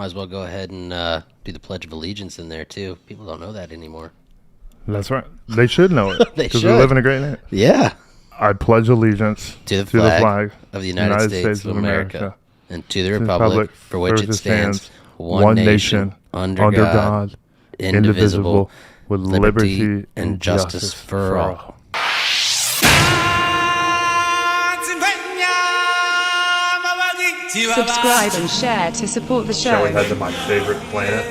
Might as well go ahead and do the Pledge of Allegiance in there, too. People don't know that anymore. That's right. They should know it. They Because should. we live in a great land. Yeah. I pledge allegiance To the flag of the United States of America and to the republic for which it stands, one nation, under God, indivisible, with liberty and justice for all. Subscribe and share to support the Shall we show. head to my favorite planet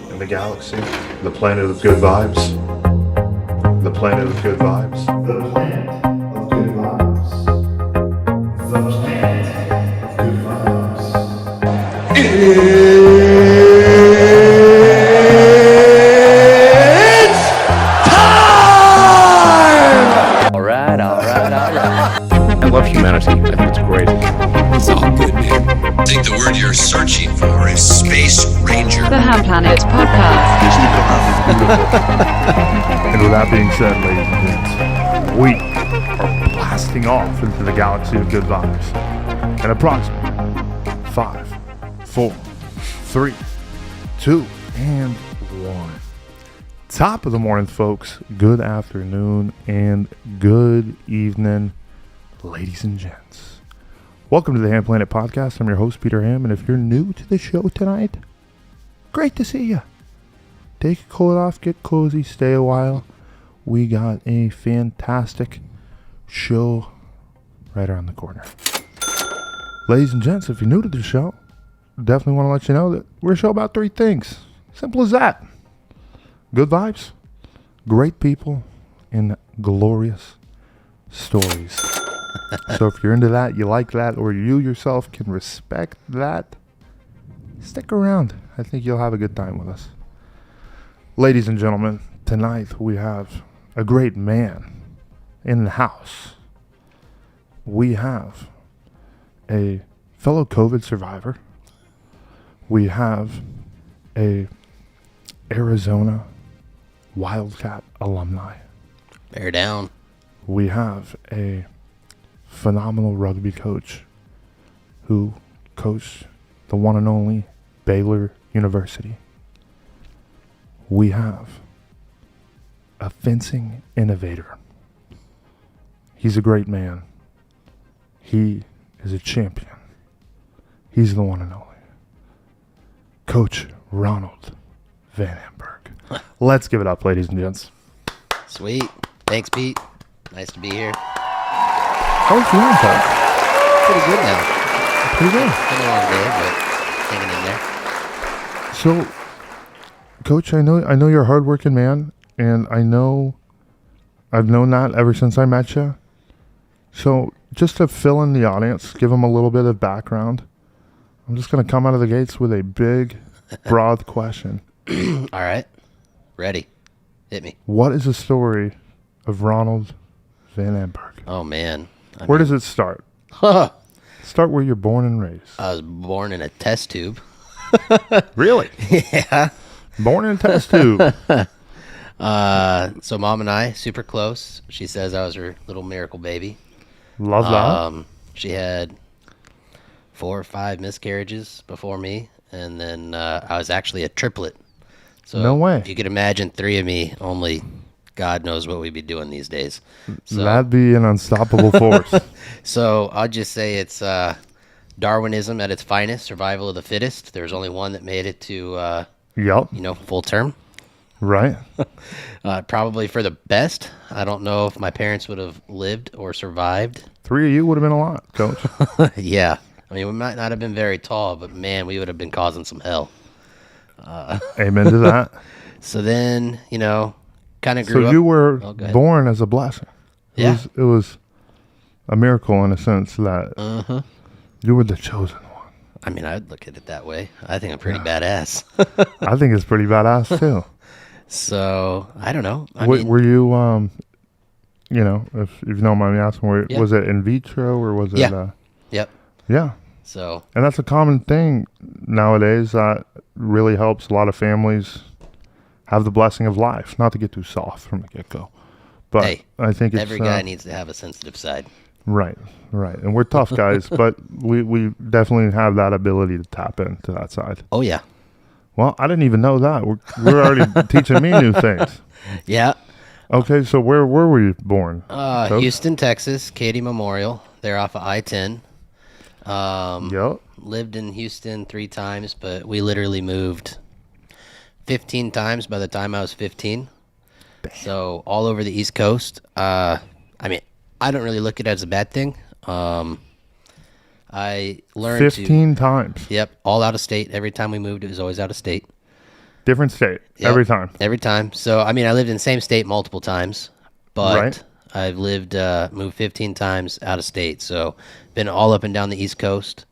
in the galaxy? The planet of good vibes. The planet of good vibes. The planet of good vibes. The planet of good vibes. It's time! All right. I love humanity. I think it's great. It's all good, man. I think the word you're searching for is Space Ranger. The Hamm Planet Podcast. And with that being said, ladies and gents, we are blasting off into the galaxy of good vibes. In approximately 5, 4, 3, 2, and 1. Top of the morning, folks. Good afternoon and good evening, ladies and gents. Welcome to the Hamm Planet Podcast. I'm your host, Peter Hamm, and if you're new to the show tonight, great to see you. Take your coat off, get cozy, stay a while. We got a fantastic show right around the corner. Ladies and gents, if you're new to the show, definitely want to let you know that we're a show about 3 things. Simple as that. Good vibes, great people, and glorious stories. So if you're into that, you like that, or you yourself can respect that, stick around. I think you'll have a good time with us. Ladies and gentlemen, tonight we have a great man in the house. We have a fellow COVID survivor. We have a Arizona Wildcat alumni. Bear down. We have a phenomenal rugby coach who coached the one and only Baylor University. We have a fencing innovator. He's a great man. He is a champion. He's the one and only Coach Ronald VanAmburgh. Let's give it up, ladies and gents. Sweet. Thanks, Pete. Nice to be here. How are you feeling, Paul? Pretty good now. Pretty good. Been a long day, but hanging in there. So, Coach, I know you're a hardworking man, and I've known that ever since I met you. So, just to fill in the audience, give them a little bit of background, I'm just going to come out of the gates with a big, broad question. All right. Ready. Hit me. What is the story of Ronald VanAmburgh? Oh, man. Where does it start? I Start where you're born and raised. was born in a test tube. Really? Yeah. Born in a test tube. So Mom and I, super close. She says I was her little miracle baby. Love that. She had 4 or 5 miscarriages before me, and then I was actually a triplet. So No way. if you could imagine 3 of me, only God knows what we'd be doing these days. So, That'd be an unstoppable force. so I'll just say it's Darwinism at its finest, survival of the fittest. There's only one that made it to, Yup. full term. Right. Probably for the best. I don't know if my parents would have lived or survived. 3 of you would have been a lot, Coach. Yeah. I mean, we might not have been very tall, but man, we would have been causing some hell. Amen to that. So then, kind of grew So up. you were Oh, go ahead. born as a blessing. Yeah. It was a miracle in a sense that you were the chosen one. I mean, I'd look at it that way. I think I'm pretty badass. I think it's pretty badass too. So, I don't know. Were you, if you don't mind me asking, Yeah. was it in vitro or was it? Yeah. Yep. Yeah. So, And that's a common thing nowadays that really helps a lot of families have the blessing of life. Not to get too soft from the get-go. But hey, I think it's... every guy needs to have a sensitive side. Right. And we're tough guys, but we definitely have that ability to tap into that side. Oh, yeah. Well, I didn't even know that. We're already teaching me new things. Yeah. Okay, so where were you born? Houston, Texas, Katy Memorial. They're off of I-10. Yep. Lived in Houston 3 times, but we literally moved 15 times by the time I was 15. Damn. So all over the East Coast. I mean, I don't really look at it as a bad thing. I learned 15 times. Yep, all out of state. Every time we moved, it was always out of state. Different state, yep, every time. Every time. So, I mean, I lived in the same state multiple times, but I've moved 15 times out of state. So, been all up and down the East Coast.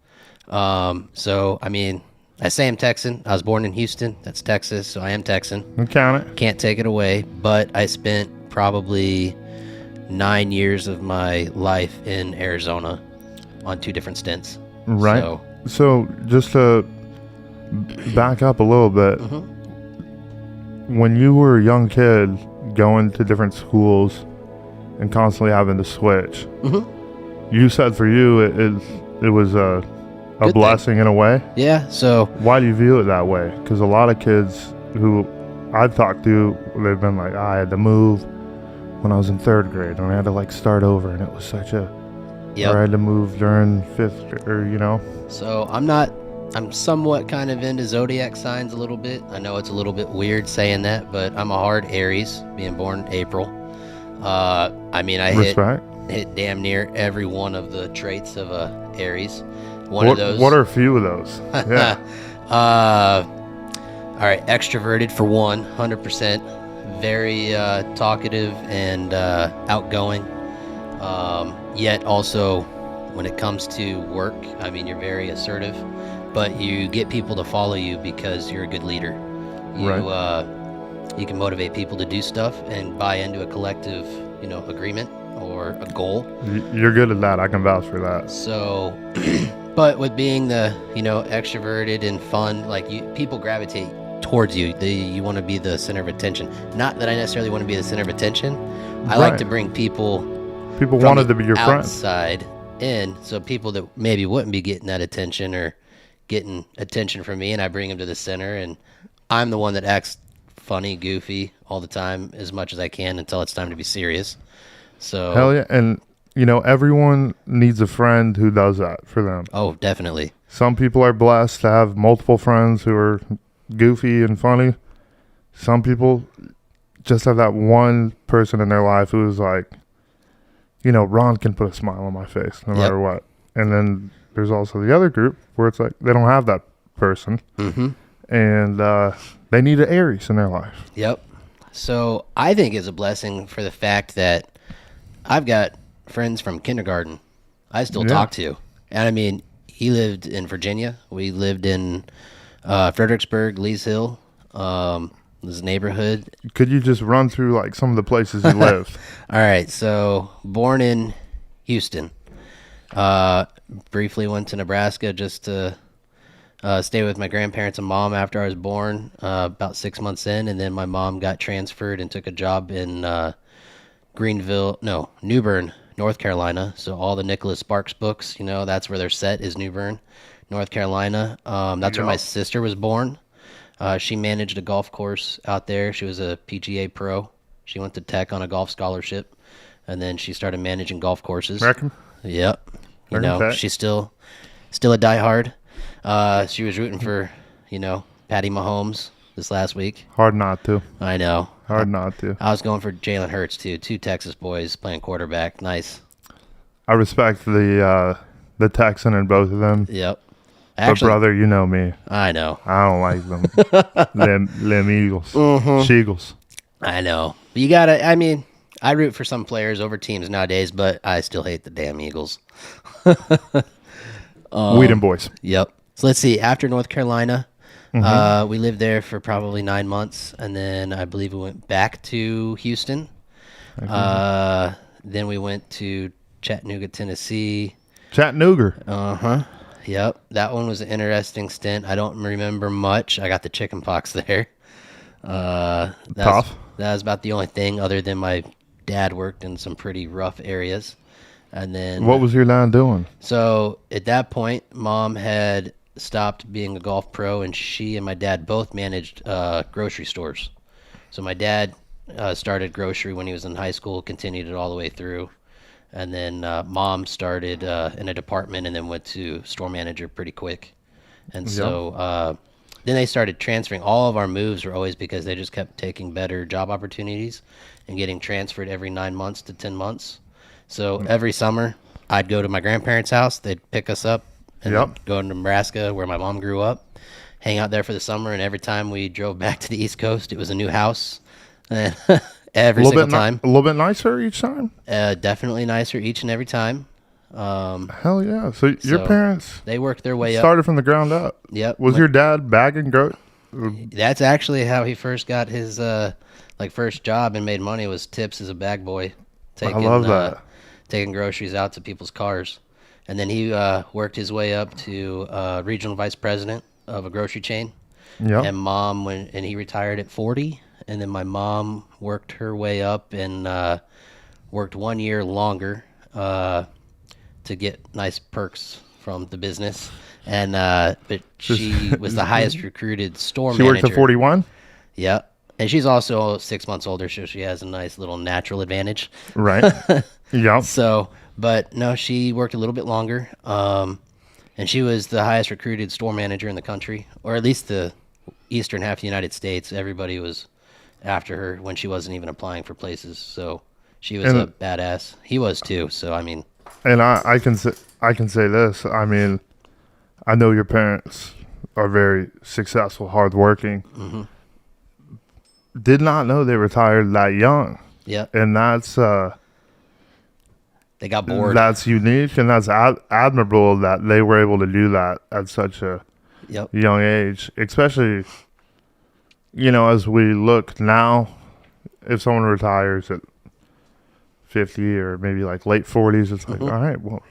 So, I mean, I say I'm Texan. I was born in Houston. That's Texas, so I am Texan. You count it. Can't take it away, but I spent probably 9 years of my life in Arizona on 2 different stints. Right. So just to back up a little bit, when you were a young kid going to different schools and constantly having to switch, you said for you it was a blessing in a way. Yeah. So why do you view it that way? Because a lot of kids who I've talked to, they've been like, I had to move when I was in 3rd grade and I had to like start over, and it was such a or I had to move during 5th, or So I'm somewhat kind of into zodiac signs a little bit. I know it's a little bit weird saying that, but I'm a hard Aries, being born in April. I mean, I hit damn near every one of the traits of a Aries. Of those. What are a few of those? Yeah. All right, extroverted for one, 100%. Very talkative and outgoing. Yet also, when it comes to work, I mean, you're very assertive, but you get people to follow you because you're a good leader. You can motivate people to do stuff and buy into a collective, agreement or a goal. You're good at that. I can vouch for that. So, but with being the, extroverted and fun, like people gravitate towards you. You want to be the center of attention. Not that I necessarily want to be the center of attention. I like to bring people wanted to be your friend outside in, so people that maybe wouldn't be getting that attention or getting attention from me, and I bring them to the center, and I'm the one that acts funny, goofy all the time as much as I can until it's time to be serious. So hell yeah. And everyone needs a friend who does that for them. Oh, definitely. Some people are blessed to have multiple friends who are goofy and funny. Some people just have that one person in their life who is like, Ron can put a smile on my face no matter what. And then there's also the other group where it's like they don't have that person. And they need an Aries in their life. Yep. So I think it's a blessing for the fact that I've got friends from kindergarten I still talk to. And I mean, he lived in Virginia. We lived in Fredericksburg, Lee's Hill. This neighborhood. Could you just run through like some of the places you lived? All right. So born in Houston. Briefly went to Nebraska just to stay with my grandparents and mom after I was born, about 6 months in. And then my mom got transferred and took a job in Newbern, North Carolina. So all the Nicholas Sparks books, that's where they're set, is Newbern, North Carolina. That's where my sister was born. She managed a golf course out there. She was a PGA pro. She went to Tech on a golf scholarship, and then she started managing golf courses. Yep. She's still a diehard. She was rooting for, Patty Mahomes this last week. Hard not to. I know. Hard not to. I was going for Jalen Hurts, too. 2 Texas boys playing quarterback. Nice. I respect the Texan in both of them. Yep. But brother, you know me. I know. I don't like them. them Eagles. Sheagles. I know. But you gotta, I root for some players over teams nowadays, but I still hate the damn Eagles. Whedon boys. Yep. So let's see. After North Carolina, we lived there for probably 9 months, and then I believe we went back to Houston. Then we went to Chattanooga, Tennessee. Chattanooga. Yep, that one was an interesting stint. I don't remember much. I got the chicken pox there. Tough. That was about the only thing, other than my dad worked in some pretty rough areas. And then what was your dad doing? So at that point, mom had stopped being a golf pro, and she and my dad both managed grocery stores. So my dad started grocery when he was in high school, continued it all the way through. And then Mom started in a department and then went to store manager pretty quick. And so then they started transferring. All of our moves were always because they just kept taking better job opportunities and getting transferred every 9 months to 10 months. So every summer, I'd go to my grandparents' house. They'd pick us up and then go to Nebraska, where my mom grew up, hang out there for the summer. And every time we drove back to the East Coast, it was a new house. Every single time. A little bit nicer each time? Definitely nicer each and every time. Hell yeah. So your parents... They worked their way up. Started from the ground up. Yep. Was your dad bagging That's actually how he first got his first job and made money, was tips as a bag boy. I love that. Taking groceries out to people's cars. And then he worked his way up to regional vice president of a grocery chain. Yep. And Mom, and he retired at 40. And then my mom worked her way up and worked 1 year longer to get nice perks from the business. And but she was the highest recruited store manager. She worked at 41? Yeah. And she's also 6 months older, so she has a nice little natural advantage. Right. Yeah. So, but no, she worked a little bit longer. And she was the highest recruited store manager in the country, or at least the eastern half of the United States. Everybody was after her when she wasn't even applying for places. So she was a badass. He was too. So, I mean. And I can say this. I mean, I know your parents are very successful, hardworking. Mm-hmm. Did not know they retired that young. Yeah. And that's they got bored. That's unique, and that's admirable that they were able to do that at such a young age. Especially, as we look now, if someone retires at 50 or maybe like late 40s, it's like, all right, well,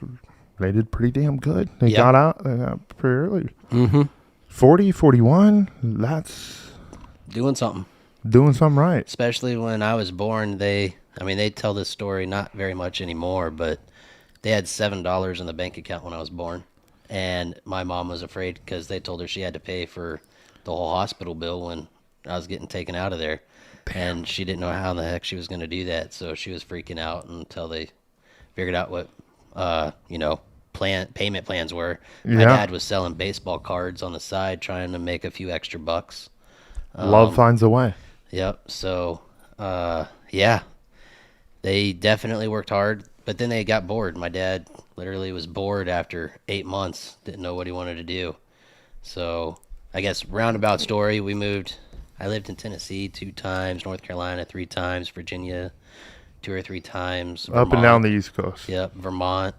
they did pretty damn good. They got out pretty early. Mm-hmm. 40, 41, that's doing something. Doing something right. Especially when I was born, they tell this story not very much anymore, but they had $7 in the bank account when I was born. And my mom was afraid because they told her she had to pay for the whole hospital bill when I was getting taken out of there. Damn. And she didn't know how in the heck she was going to do that. So she was freaking out until they figured out what, payment plans were. My dad was selling baseball cards on the side, trying to make a few extra bucks. Love finds a way. Yep. So, they definitely worked hard, but then they got bored. My dad literally was bored after 8 months, didn't know what he wanted to do. So, I guess roundabout story, I lived in Tennessee 2 times, North Carolina 3 times, Virginia 2 or 3 times. Vermont, up and down the East Coast. Yep, Vermont,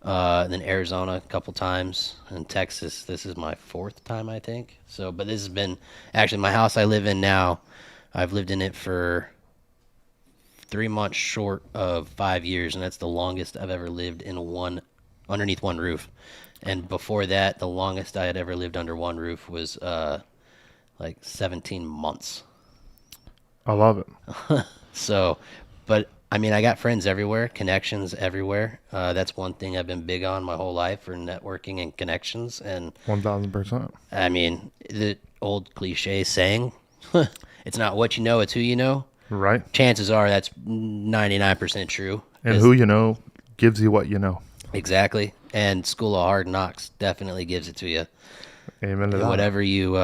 and then Arizona a couple times, and Texas. This is my 4th time, I think. So, but this has been, actually my house I live in now, I've lived in it for 3 months short of 5 years, and that's the longest I've ever lived underneath one roof. And before that, the longest I had ever lived under one roof was 17 months. I love it. So, but I mean, I got friends everywhere, connections everywhere. That's one thing I've been big on my whole life, for networking and connections. And 1,000%. I mean, the old cliche saying, it's not what you know, it's who you know. Right. Chances are that's 99% true. And who you know gives you what you know. Exactly. And School of Hard Knocks definitely gives it to you. Amen to that. Whatever you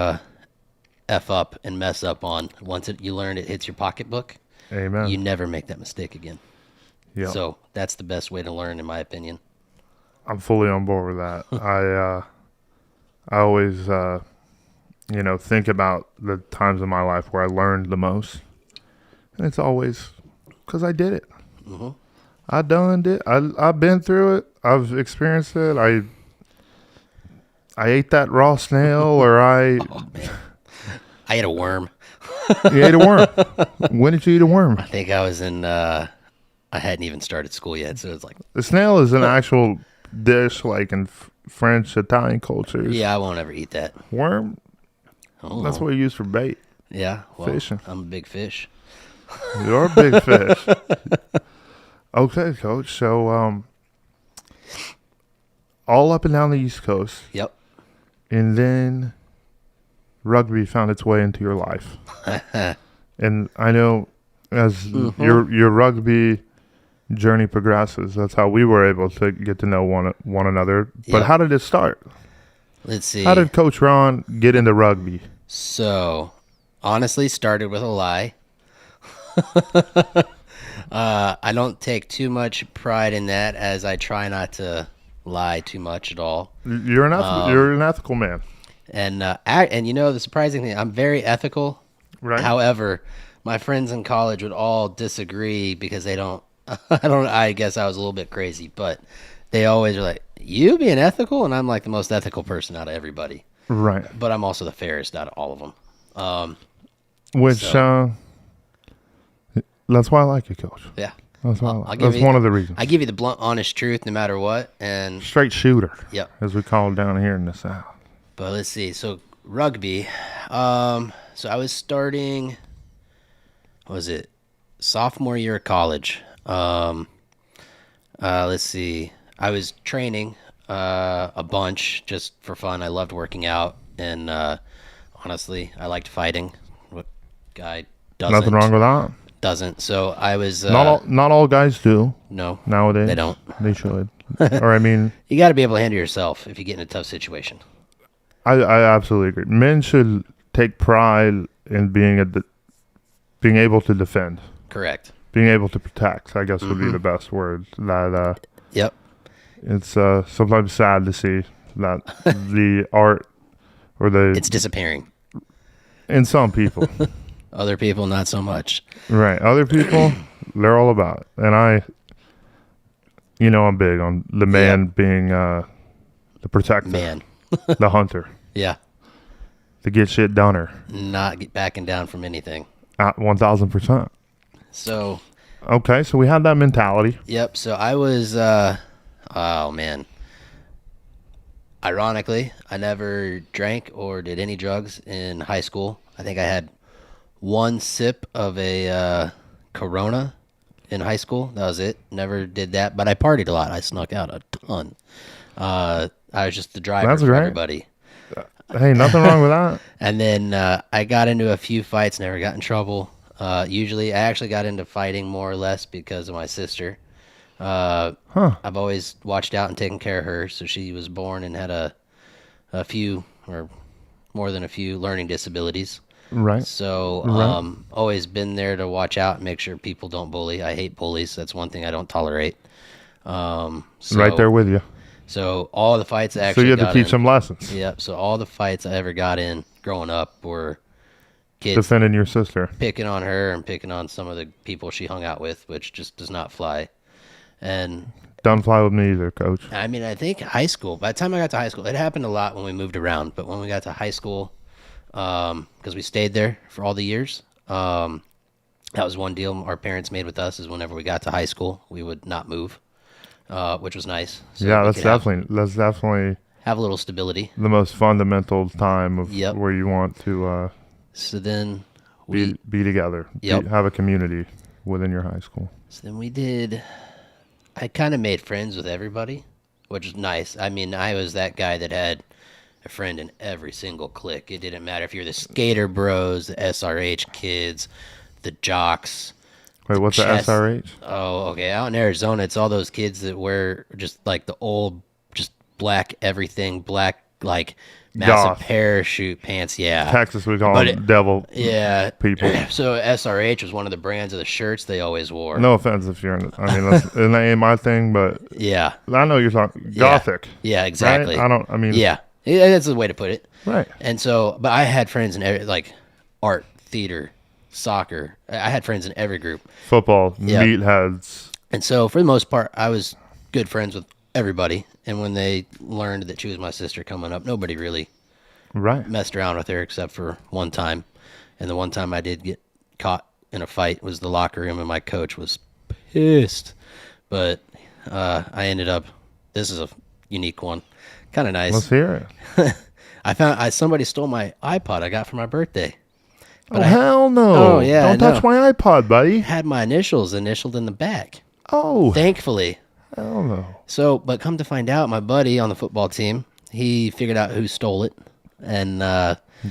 F up and mess up on, once you learn it hits your pocketbook, amen, you never make that mistake again. Yeah. So that's the best way to learn, in my opinion. I'm fully on board with that. I always think about the times in my life where I learned the most, and it's always because I did it. Mm-hmm. I done it. I've been through it. I've experienced it. I ate that raw snail, or I ate a worm. You ate a worm. When did you eat a worm? I think I was in. I hadn't even started school yet, so it's like the snail is an actual dish, like in French, Italian cultures. Yeah, I won't ever eat that worm. Oh. That's what you use for bait. Yeah, well, fishing. I'm a big fish. You're a big fish. Okay, Coach. So, all up and down the East Coast. Yep. And then rugby found its way into your life. And I know as your rugby journey progresses, that's how we were able to get to know one another. But how did it start? Let's see. How did Coach Ron get into rugby? So, honestly, started with a lie. I don't take too much pride in that, as I try not to lie too much at all. You're an ethical man. And the surprising thing, I'm very ethical. Right. However, my friends in college would all disagree because they don't. I guess I was a little bit crazy, but they always are like, "You being ethical," and I'm like the most ethical person out of everybody. Right. But I'm also the fairest out of all of them. That's why I like you, Coach. Yeah. That's why that's one of the reasons. I give you the blunt, honest truth, no matter what, and straight shooter. Yep. As we call it down here in the South. But let's see. So rugby. So I was starting. What was it? Sophomore year of college. Let's see. I was training a bunch just for fun. I loved working out, and honestly, I liked fighting. What guy doesn't? Nothing wrong with that. Doesn't. So I was not all guys do. No. Nowadays they don't. They should. Or I mean, you got to be able to handle yourself if you get in a tough situation. I absolutely agree. Men should take pride in being able to defend. Correct. Being able to protect, I guess, would be the best word. That yep. It's sometimes sad to see that the art or it's disappearing in some people. Other people, not so much. Right. Other people, they're all about it. And I'm big on the man being the protector. Man. The hunter. Yeah. The get shit doneer. Not backing down from anything. At 1,000%. So. Okay, so we had that mentality. Yep. So I was, oh man. Ironically, I never drank or did any drugs in high school. I think I had one sip of a Corona in high school. That was it. Never did that, but I partied a lot. I snuck out a ton. I was just the driver for everybody. Hey, nothing wrong with that. And then I got into a few fights, never got in trouble. Usually, I actually got into fighting more or less because of my sister. I've always watched out and taken care of her. So she was born and had a few, or more than a few, learning disabilities. Right. So always been there to watch out and make sure people don't bully. I hate bullies. That's one thing I don't tolerate. Right there with you. So all the fights I actually So you had to teach them lessons. Yep. So all the fights I ever got in growing up were kids defending your sister, picking on her and picking on some of the people she hung out with, which just does not fly. And don't fly with me either, Coach. I mean, I think high school, by the time I got to high school, it happened a lot when we moved around, but when we got to high school, because we stayed there for all the years, that was one deal our parents made with us, is whenever we got to high school, we would not move, which was nice. So yeah, that's definitely have a little stability. The most fundamental time of where you want to so then be together, have a community within your high school. So then I kind of made friends with everybody, which is nice. I mean, I was that guy that had a friend in every single clique. It didn't matter if you're the skater bros, the SRH kids, the jocks. Wait, what's the SRH? Oh, okay. Out in Arizona, it's all those kids that wear just like the old, just black everything, black like massive parachute pants. Yeah. Texas, we call them devil people. So SRH was one of the brands of the shirts they always wore. No offense if you're in that ain't my thing, but yeah. I know you're talking Gothic. Yeah, exactly. Right? Yeah, that's the way to put it. Right. And so, but I had friends in every, like art, theater, soccer. I had friends in every group. Football, meatheads. And so, for the most part, I was good friends with everybody. And when they learned that she was my sister coming up, nobody really messed around with her except for one time. And the one time I did get caught in a fight was the locker room, and my coach was pissed. But I ended up, this is a unique one, kind of nice. Let's hear it. I found somebody stole my iPod I got for my birthday. But hell no. Oh, yeah. Don't touch my iPod, buddy. Had my initials initialed in the back. Oh. Thankfully. Hell no. So, but come to find out, my buddy on the football team, he figured out who stole it. and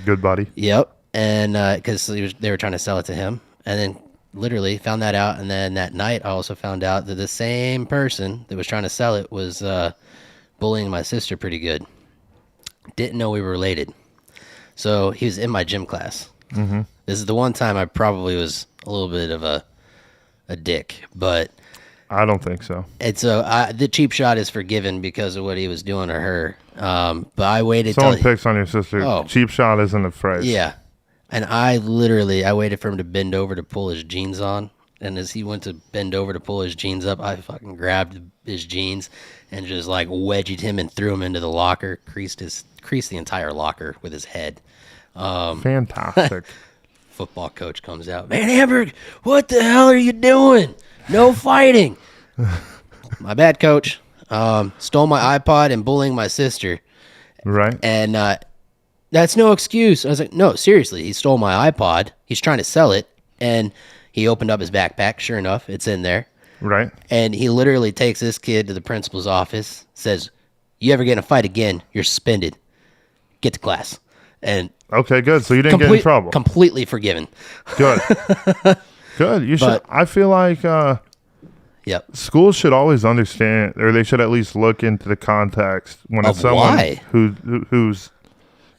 good buddy. Yep, and because they were trying to sell it to him, and then literally found that out, and then that night I also found out that the same person that was trying to sell it was bullying my sister pretty good. Didn't know we were related. So he was in my gym class. Mm-hmm. This is the one time I probably was a little bit of a dick, but I don't think so. It's the cheap shot is forgiven because of what he was doing to her. But I waited. Someone picks on your sister. Oh, cheap shot isn't a phrase. Yeah, and I waited for him to bend over to pull his jeans on, and as he went to bend over to pull his jeans up, I fucking grabbed his jeans and just like wedged him and threw him into the locker, creased the entire locker with his head. Fantastic. Football coach comes out. VanAmburgh, what the hell are you doing? No fighting. My bad, coach. Stole my iPod and bullying my sister. Right. And that's no excuse. I was like, no, seriously. He stole my iPod. He's trying to sell it. And he opened up his backpack. Sure enough, it's in there. Right. And he literally takes this kid to the principal's office, says, you ever get in a fight again, you're suspended. Get to class. And okay, good. So you didn't get in trouble. Completely forgiven. Good. Good. You should. I feel like yep. Schools should always understand, or they should at least look into the context when it's someone who's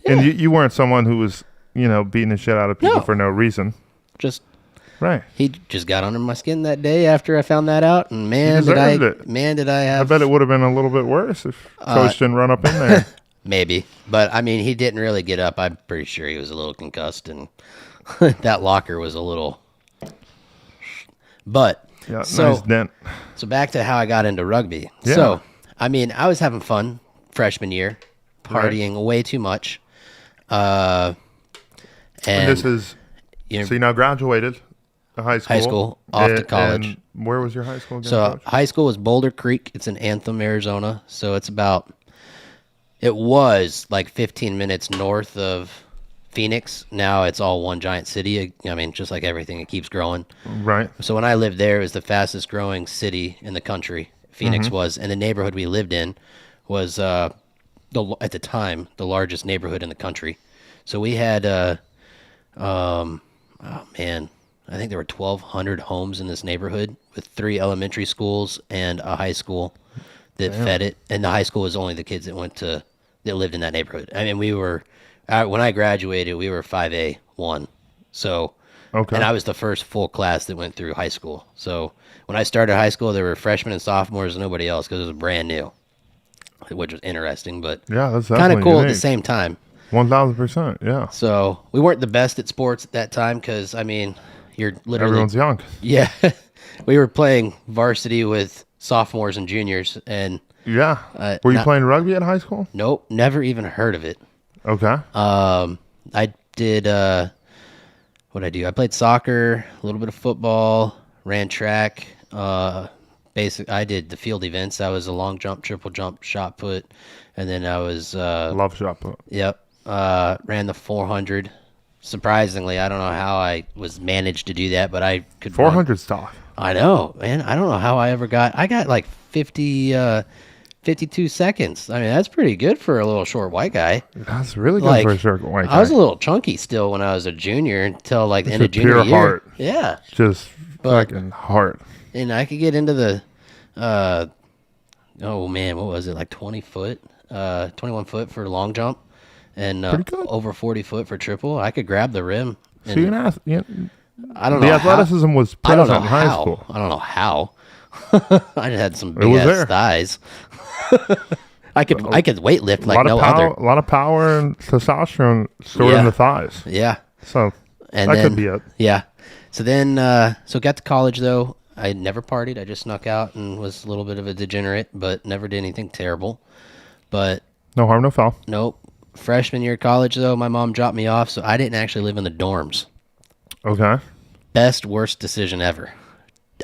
and you weren't someone who was beating the shit out of people for no reason. Just right. He just got under my skin that day after I found that out, and did I have. I bet it would have been a little bit worse if Coach didn't run up in there. Maybe, but I mean, he didn't really get up. I'm pretty sure he was a little concussed, and that locker was a little. But nice dent. So back to how I got into rugby. Yeah. So I mean, I was having fun freshman year, partying way too much. And this is so you now graduated high school. Off to college. And where was your high school again, So Coach? High school was Boulder Creek. It's in Anthem, Arizona. So it was like 15 minutes north of Phoenix. Now it's all one giant city. I mean, just like everything, it keeps growing. Right. So when I lived there, it was the fastest growing city in the country. Phoenix was, and the neighborhood we lived in was at the time the largest neighborhood in the country. So we had oh man, I think there were 1,200 homes in this neighborhood with 3 elementary schools and a high school that fed it. And the high school was only the kids that lived in that neighborhood. I mean, we were when I graduated, we were 5A1. So, okay. And I was the first full class that went through high school. So when I started high school, there were freshmen and sophomores and nobody else because it was brand new, which was interesting, but yeah, that's kind of cool at the same time. 1,000%, yeah. So we weren't the best at sports at that time because, I mean, you're literally... Everyone's young. Yeah. We were playing varsity with sophomores and juniors, and... Yeah. Were you playing rugby at high school? Nope, never even heard of it. Okay. I did... what'd I do? I played soccer, a little bit of football, ran track. I did the field events. I was a long jump, triple jump, shot put, and then I was... Love shot put. Yep. Ran the 400. Surprisingly, I don't know how I was managed to do that, but I could. 400 stuff. I know, man. I don't know how I got like 52 seconds. I mean, that's pretty good for a little short white guy. That's really good for a short white guy. I was a little chunky still when I was a junior until like the end of junior year. Heart. Yeah. Just fucking heart. And I could get into the, oh man, what was it? Like 21 foot for long jump. And over 40 foot for triple. I could grab the rim. So you're not, I don't know. The athleticism was present in high school. I don't know how. I just had some big ass thighs. I could weight lift like no other. A lot of power and testosterone stored in the thighs. Yeah. So that could be it. Yeah. So then, got to college though. I never partied. I just snuck out and was a little bit of a degenerate, but never did anything terrible. But no harm, no foul. Nope. Freshman year of college, though, my mom dropped me off, so I didn't actually live in the dorms. Okay. Best, worst decision ever.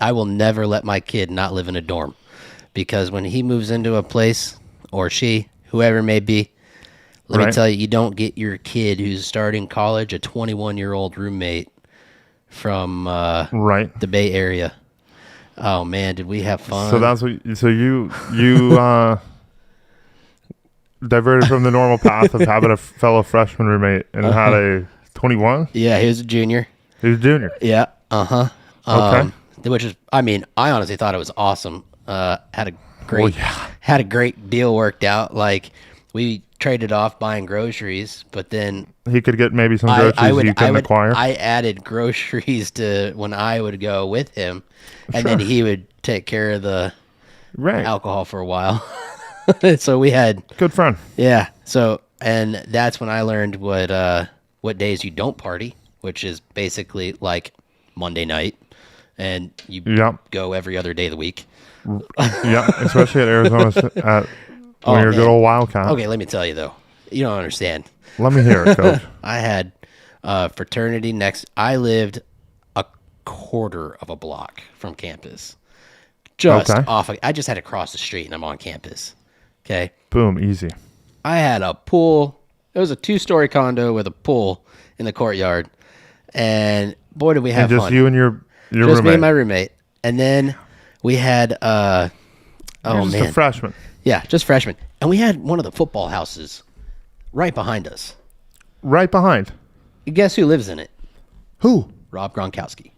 I will never let my kid not live in a dorm, because when he moves into a place, or she, whoever it may be, let me tell you, you don't get your kid who's starting college, a 21-year-old roommate from the Bay Area. Oh, man, did we have fun. So that's what. So you diverted from the normal path of having a fellow freshman roommate and had a 21? Yeah, he was a junior. He was a junior. Yeah. Uh-huh. Okay. Which is, I mean, I honestly thought it was awesome. Had a great deal worked out. Like, we traded off buying groceries, but then he could get maybe some groceries you couldn't acquire. I added groceries to when I would go with him, and then he would take care of the alcohol for a while. So we had good friend. Yeah. So, and that's when I learned what days you don't party, which is basically like Monday night, and you go every other day of the week. Yeah, especially at Arizona when you're a good old Wildcat. Okay, let me tell you though, you don't understand. Let me hear it, Coach. I had fraternity next. I lived a quarter of a block from campus, just off. I just had to cross the street, and I'm on campus. Okay. Boom, easy. I had a pool. It was a 2-story condo with a pool in the courtyard, and boy, did we have fun. Just you and your just roommate. Me and my roommate, and then we had a freshman. Yeah, just freshmen, and we had one of the football houses right behind us. Right behind. And guess who lives in it? Who? Rob Gronkowski.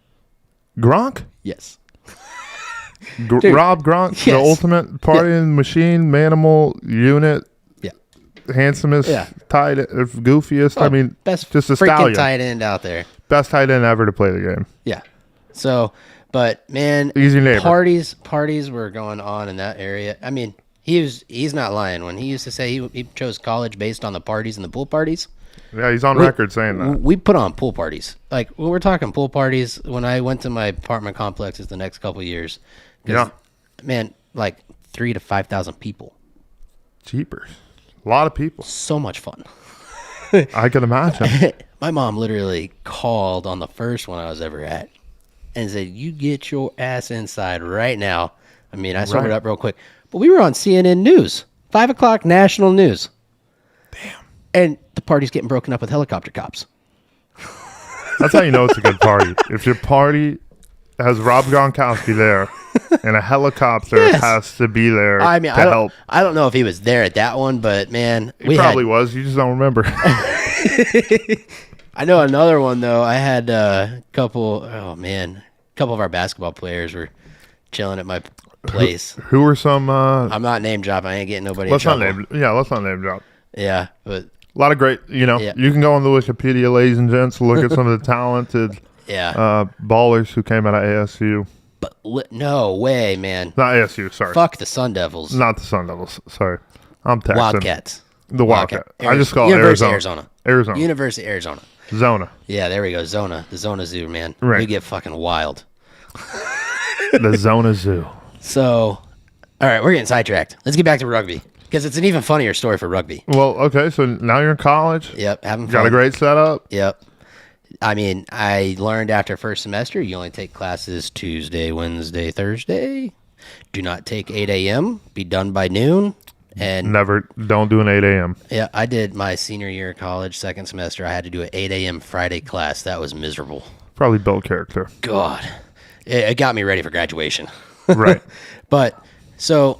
Gronk? Yes. Rob Gronk, yes. The ultimate partying machine, manimal unit. Yeah. Handsomest, tight, goofiest. Oh, I mean, best just a freaking stallion. tight end out there. Best tight end ever to play the game. Yeah. So, but man, easy neighbor. Parties were going on in that area. I mean, he's not lying when he used to say he chose college based on the parties and the pool parties. Yeah, he's on record saying that. We put on pool parties. Like, when we're talking pool parties, when I went to my apartment complexes the next couple of years, man, like 3,000 to 5,000 people. Jeepers. A lot of people. So much fun. I can imagine. My mom literally called on the first one I was ever at and said, "You get your ass inside right now." I mean, I summed it up real quick. But we were on CNN News, 5 o'clock national news. Damn. And the party's getting broken up with helicopter cops. That's how you know it's a good party. If your party has Rob Gronkowski there and a helicopter has to be there to help. I don't know if he was there at that one, but man. He probably was. You just don't remember. I know another one, though. I had a couple of our basketball players were chilling at my place. Who were some? I'm not name dropping. I ain't getting nobody in trouble. Let's not name drop. Yeah, but a lot of great, you can go on the Wikipedia, ladies and gents, look at some of the talented ballers who came out of ASU. But no way, man. Not ASU, sorry. Fuck the Sun Devils. Not the Sun Devils, sorry. I'm texting. Wildcats. The Wildcat. I just call it Arizona. University of Arizona. Zona. Yeah, there we go. Zona. The Zona Zoo, man. Right. We get fucking wild. The Zona Zoo. So, all right, we're getting sidetracked. Let's get back to rugby. Because it's an even funnier story for rugby. Well, okay, so now you're in college. Yep, having fun. Got a great setup. Yep. I mean, I learned after first semester, you only take classes Tuesday, Wednesday, Thursday. Do not take 8 a.m. Be done by noon. And don't do an 8 a.m. Yeah, I did my senior year of college, second semester. I had to do an 8 a.m. Friday class. That was miserable. Probably built character. God. It got me ready for graduation. Right. But, so...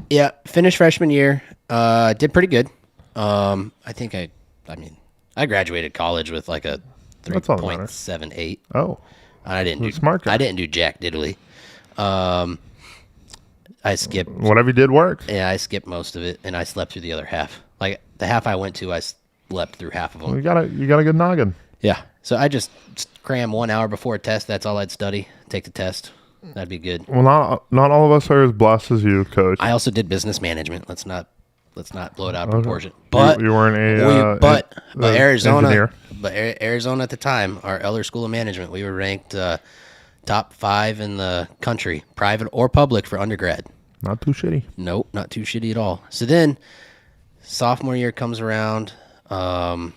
yeah, finished freshman year. Did pretty good. I think I graduated college with like a 3.78. Oh, I didn't do smart guy. I didn't do jack diddly. I skipped. Whatever you did worked. Yeah, I skipped most of it, and I slept through the other half. Like the half I went to, I slept through half of them. Well, you got a good noggin. Yeah, so I just cram 1 hour before a test. That's all I'd study. Take the test. That'd be good. Well, not all of us are as blessed as you, Coach. I also did business management. Let's not blow it out of proportion. But you weren't Arizona, engineer. But Arizona at the time, our Eller School of Management, we were ranked top 5 in the country, private or public, for undergrad. Not too shitty. Nope, not too shitty at all. So then, sophomore year comes around. I'm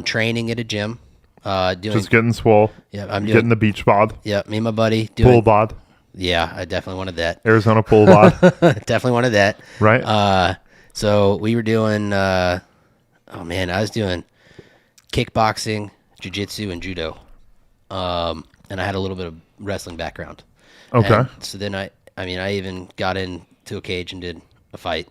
training at a gym. Just getting swole. Yeah, I'm getting the beach bod. Yeah, me and my buddy pool bod. Yeah, I definitely wanted that. Arizona pool bod. Definitely wanted that. Right. So we were doing. I was doing kickboxing, jiu-jitsu, and judo. And I had a little bit of wrestling background. Okay. And so then I even got into a cage and did a fight.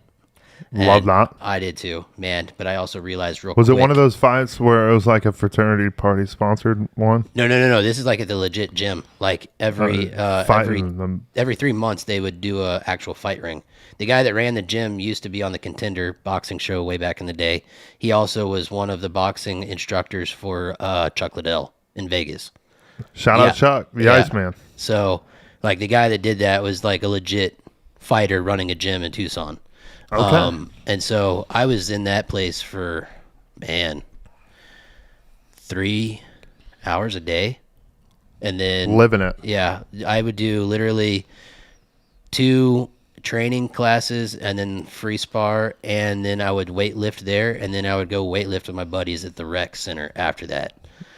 Love that. I did too, man. But I also realized real quick. Was it one of those fights where it was like a fraternity party sponsored one? No. This is like at the legit gym. Like every 3 months they would do a actual fight ring. The guy that ran the gym used to be on the Contender boxing show way back in the day. He also was one of the boxing instructors for Chuck Liddell in Vegas. Shout out Chuck, the Iceman. So, like, the guy that did that was like a legit fighter running a gym in Tucson. Okay. And so I was in that place for, 3 hours a day. And then living it. Yeah. I would do literally 2 training classes and then free spar. And then I would weight lift there. And then I would go weight lift with my buddies at the rec center after that.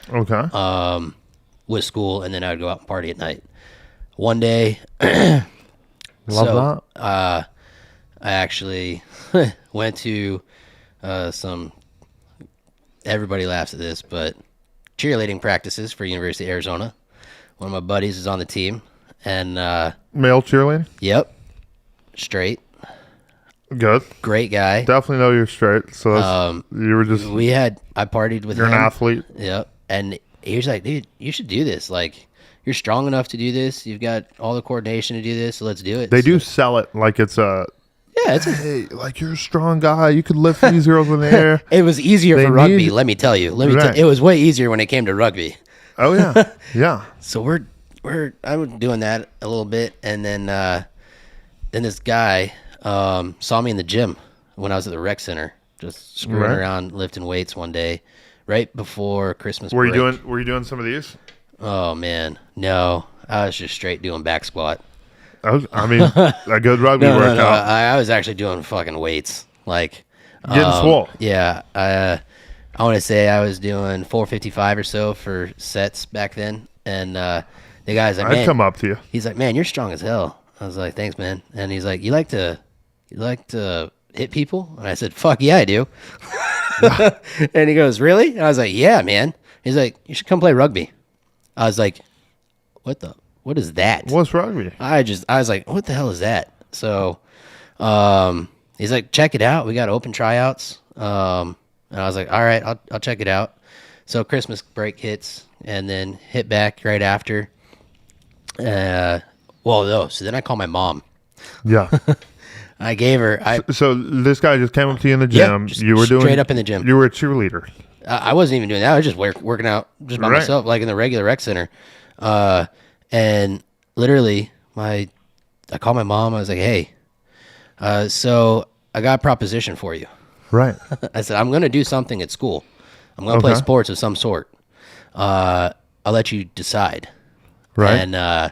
Okay. With school. And then I would go out and party at night. One day. Love that. I actually went to everybody laughs at this, but cheerleading practices for University of Arizona. One of my buddies is on the team. And male cheerleading? Yep. Straight. Good. Great guy. Definitely know you're straight. So you were just... I partied with him. You're an athlete. Yep. And he was like, dude, you should do this. Like, you're strong enough to do this. You've got all the coordination to do this, so let's do it. They do sell it like it's a... Yeah, hey, like you're a strong guy. You could lift these girls in the air. It was easier for rugby, let me tell you. It was way easier when it came to rugby. Oh yeah, yeah. So I was doing that a little bit, and then this guy saw me in the gym when I was at the rec center, just screwing around lifting weights one day, right before Christmas break. Were you doing some of these? Oh man, no, I was just straight doing back squat. A good rugby workout. No, I was actually doing fucking weights, like getting swole. Yeah, I want to say I was doing 455 or so for sets back then, and the guy's like, I'd come up to you. He's like, man, you're strong as hell. I was like, thanks, man. And he's like, you like to hit people? And I said, fuck yeah, I do. And he goes, really? And I was like, yeah, man. He's like, you should come play rugby. I was like, what is that? What's rugby? I was like, what the hell is that? So he's like, check it out. We got open tryouts. And I was like, all right, I'll check it out. So Christmas break hits and then hit back right after. So then I call my mom. Yeah. I gave her. So this guy just came up to you in the gym. Yeah, you were doing straight up in the gym. You were a cheerleader. I wasn't even doing that. I was just working out just by myself, like in the regular rec center. And literally, I called my mom. I was like, "Hey, so I got a proposition for you." Right. I said, "I'm going to do something at school. I'm going to play sports of some sort. I'll let you decide." Right. And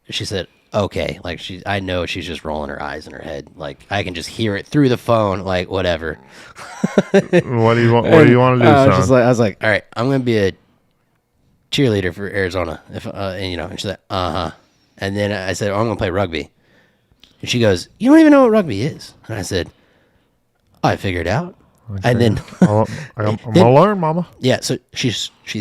she said, "Okay." Like I know she's just rolling her eyes in her head. Like I can just hear it through the phone. Like whatever. What do you want? What do you want to do? I was like, all right, I'm going to be a cheerleader for Arizona. And she's like, and then I said, I'm gonna play rugby. And she goes, you don't even know what rugby is. And I said, I figured it out. Okay. And then I'm gonna learn, mama. Yeah, so she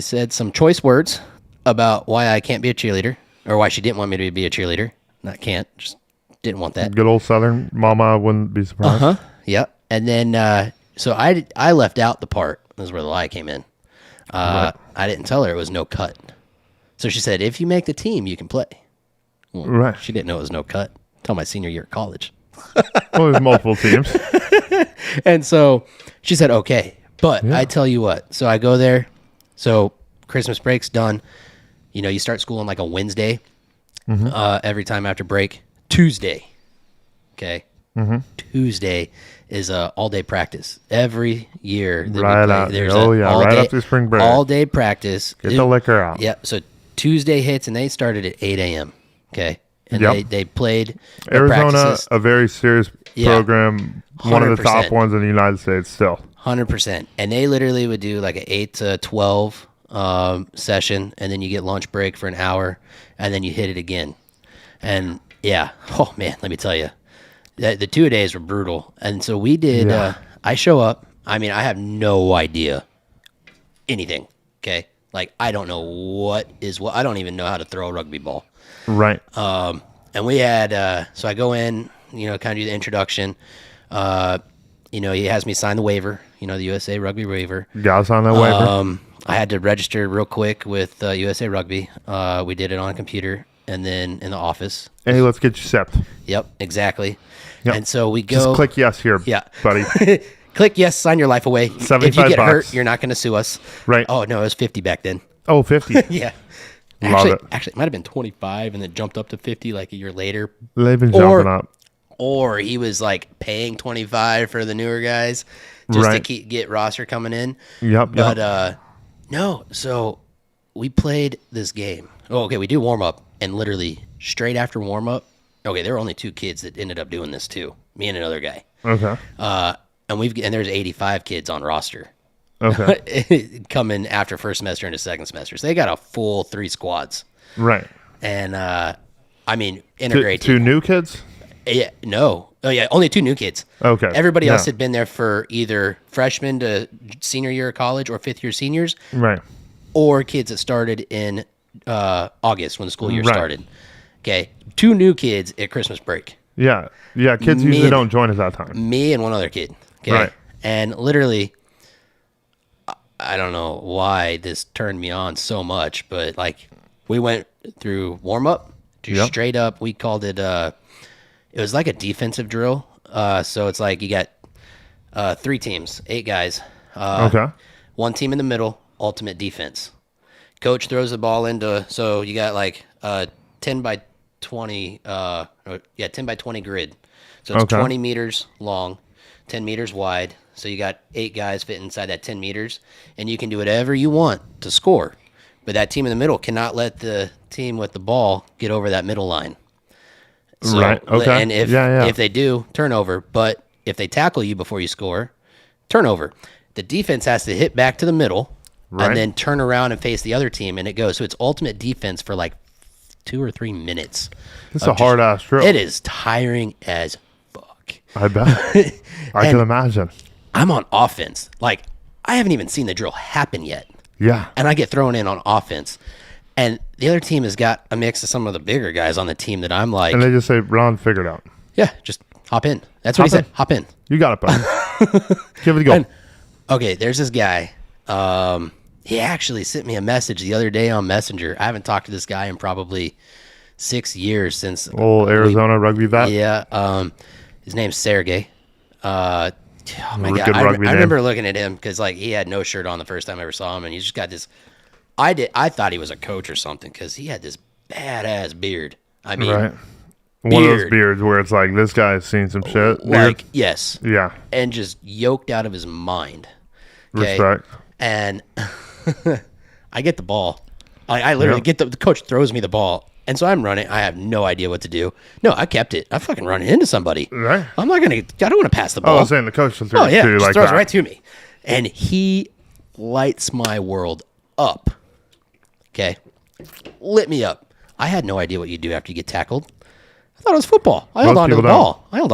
said some choice words about why I can't be a cheerleader, or why she didn't want me to be a cheerleader. Not can't, just didn't want that. Good old Southern mama, I wouldn't be surprised. Yep. And then so I left out the part. This is where the lie came in. Right. I didn't tell her it was no cut. So she said, if you make the team, you can play. Well, right. She didn't know it was no cut until my senior year at college. Well, there's multiple teams. And so she said, okay. But I tell you what. So I go there. So Christmas break's done. You start school on like a Wednesday. Every time after break. Tuesday. Okay. Tuesday is all-day practice every year. Right after spring break. All-day practice. Get the liquor out. Yeah, so Tuesday hits, and they started at 8 a.m., okay? And they played Arizona, practices. A very serious program, 100%. One of the top ones in the United States still. 100%. And they literally would do like an 8 to 12 session, and then you get lunch break for an hour, and then you hit it again. And, oh, man, let me tell you. The 2 days were brutal. And so we did, I show up. I mean, I have no idea anything, okay? Like, I don't know what is what. I don't even know how to throw a rugby ball. Right. And we had, so I go in, kind of do the introduction. He has me sign the waiver, the USA Rugby waiver. Got on that waiver. I had to register real quick with USA Rugby. We did it on a computer and then in the office. Hey, let's get you sipped. Yep, exactly. Yep. And so we go. Just click yes here, buddy. Click yes, sign your life away. If you get hurt, you're not going to sue us. Right. Oh, no, it was 50 back then. Oh, 50. Yeah. Love it. Actually, it might have been 25 and then jumped up to 50 like a year later. They've been jumping up. Or he was like paying 25 for the newer guys just to get roster coming in. Yep. But no, so we played this game. Oh, okay, we do warm up, and literally straight after warm up. Okay, there were only 2 kids that ended up doing this too. Me and another guy. Okay. And there's 85 kids on roster. Okay. Coming after first semester into second semester, so they got a full 3 squads. Right. And integrate 2 new kids. Yeah, no. Oh, yeah, only 2 new kids. Okay. Everybody else had been there for either freshman to senior year of college or 5th year seniors. Right. Or kids that started in August when the school year started. Okay. 2 new kids at Christmas break. Yeah. Yeah, kids usually don't join at that time. Me and one other kid. Okay. Right. And literally, I don't know why this turned me on so much, but like we went through warm up to straight up. We called it, it was like a defensive drill. So it's like you got 3 teams, 8 guys. Okay. 1 team in the middle, ultimate defense. Coach throws the ball into, so you got like 10 by 20, 10 by 20 grid. So it's 20 meters long, 10 meters wide. So you got 8 guys fit inside that 10 meters, and you can do whatever you want to score. But that team in the middle cannot let the team with the ball get over that middle line. So, right. Okay. And if they do, turnover. But if they tackle you before you score, turnover. The defense has to hit back to the middle and then turn around and face the other team, and it goes. So it's ultimate defense for like 2 or 3 minutes. It's a hard ass drill. It is tiring as fuck. I bet. I can imagine. I'm on offense. Like, I haven't even seen the drill happen yet. Yeah. And I get thrown in on offense. And the other team has got a mix of some of the bigger guys on the team that I'm like. And they just say, Ron, figure it out. Yeah, just hop in. That's what he said. Hop in. You got it, buddy. Give it a go. And, okay, there's this guy. He actually sent me a message the other day on Messenger. I haven't talked to this guy in probably 6 years since. Old Arizona rugby vet? Yeah. His name's Sergey. Oh my God. I remember looking at him because like he had no shirt on the first time I ever saw him, and he's just got this. I thought he was a coach or something because he had this badass beard. I mean, right. One of those beards where it's like this guy's seen some shit. Like, yes. Yeah. And just yoked out of his mind. Okay? Respect. And I get the ball. I literally get the coach throws me the ball. And so I'm running. I have no idea what to do. No, I kept it. I fucking running into somebody. Right. I'm not going to, I don't want to pass the ball. Oh, I was saying the coach will throw it to you like throws that. right to me. And he lights my world up. Okay. Lit me up. I had no idea what you do after you get tackled. I thought it was football. I held on to the ball. I'm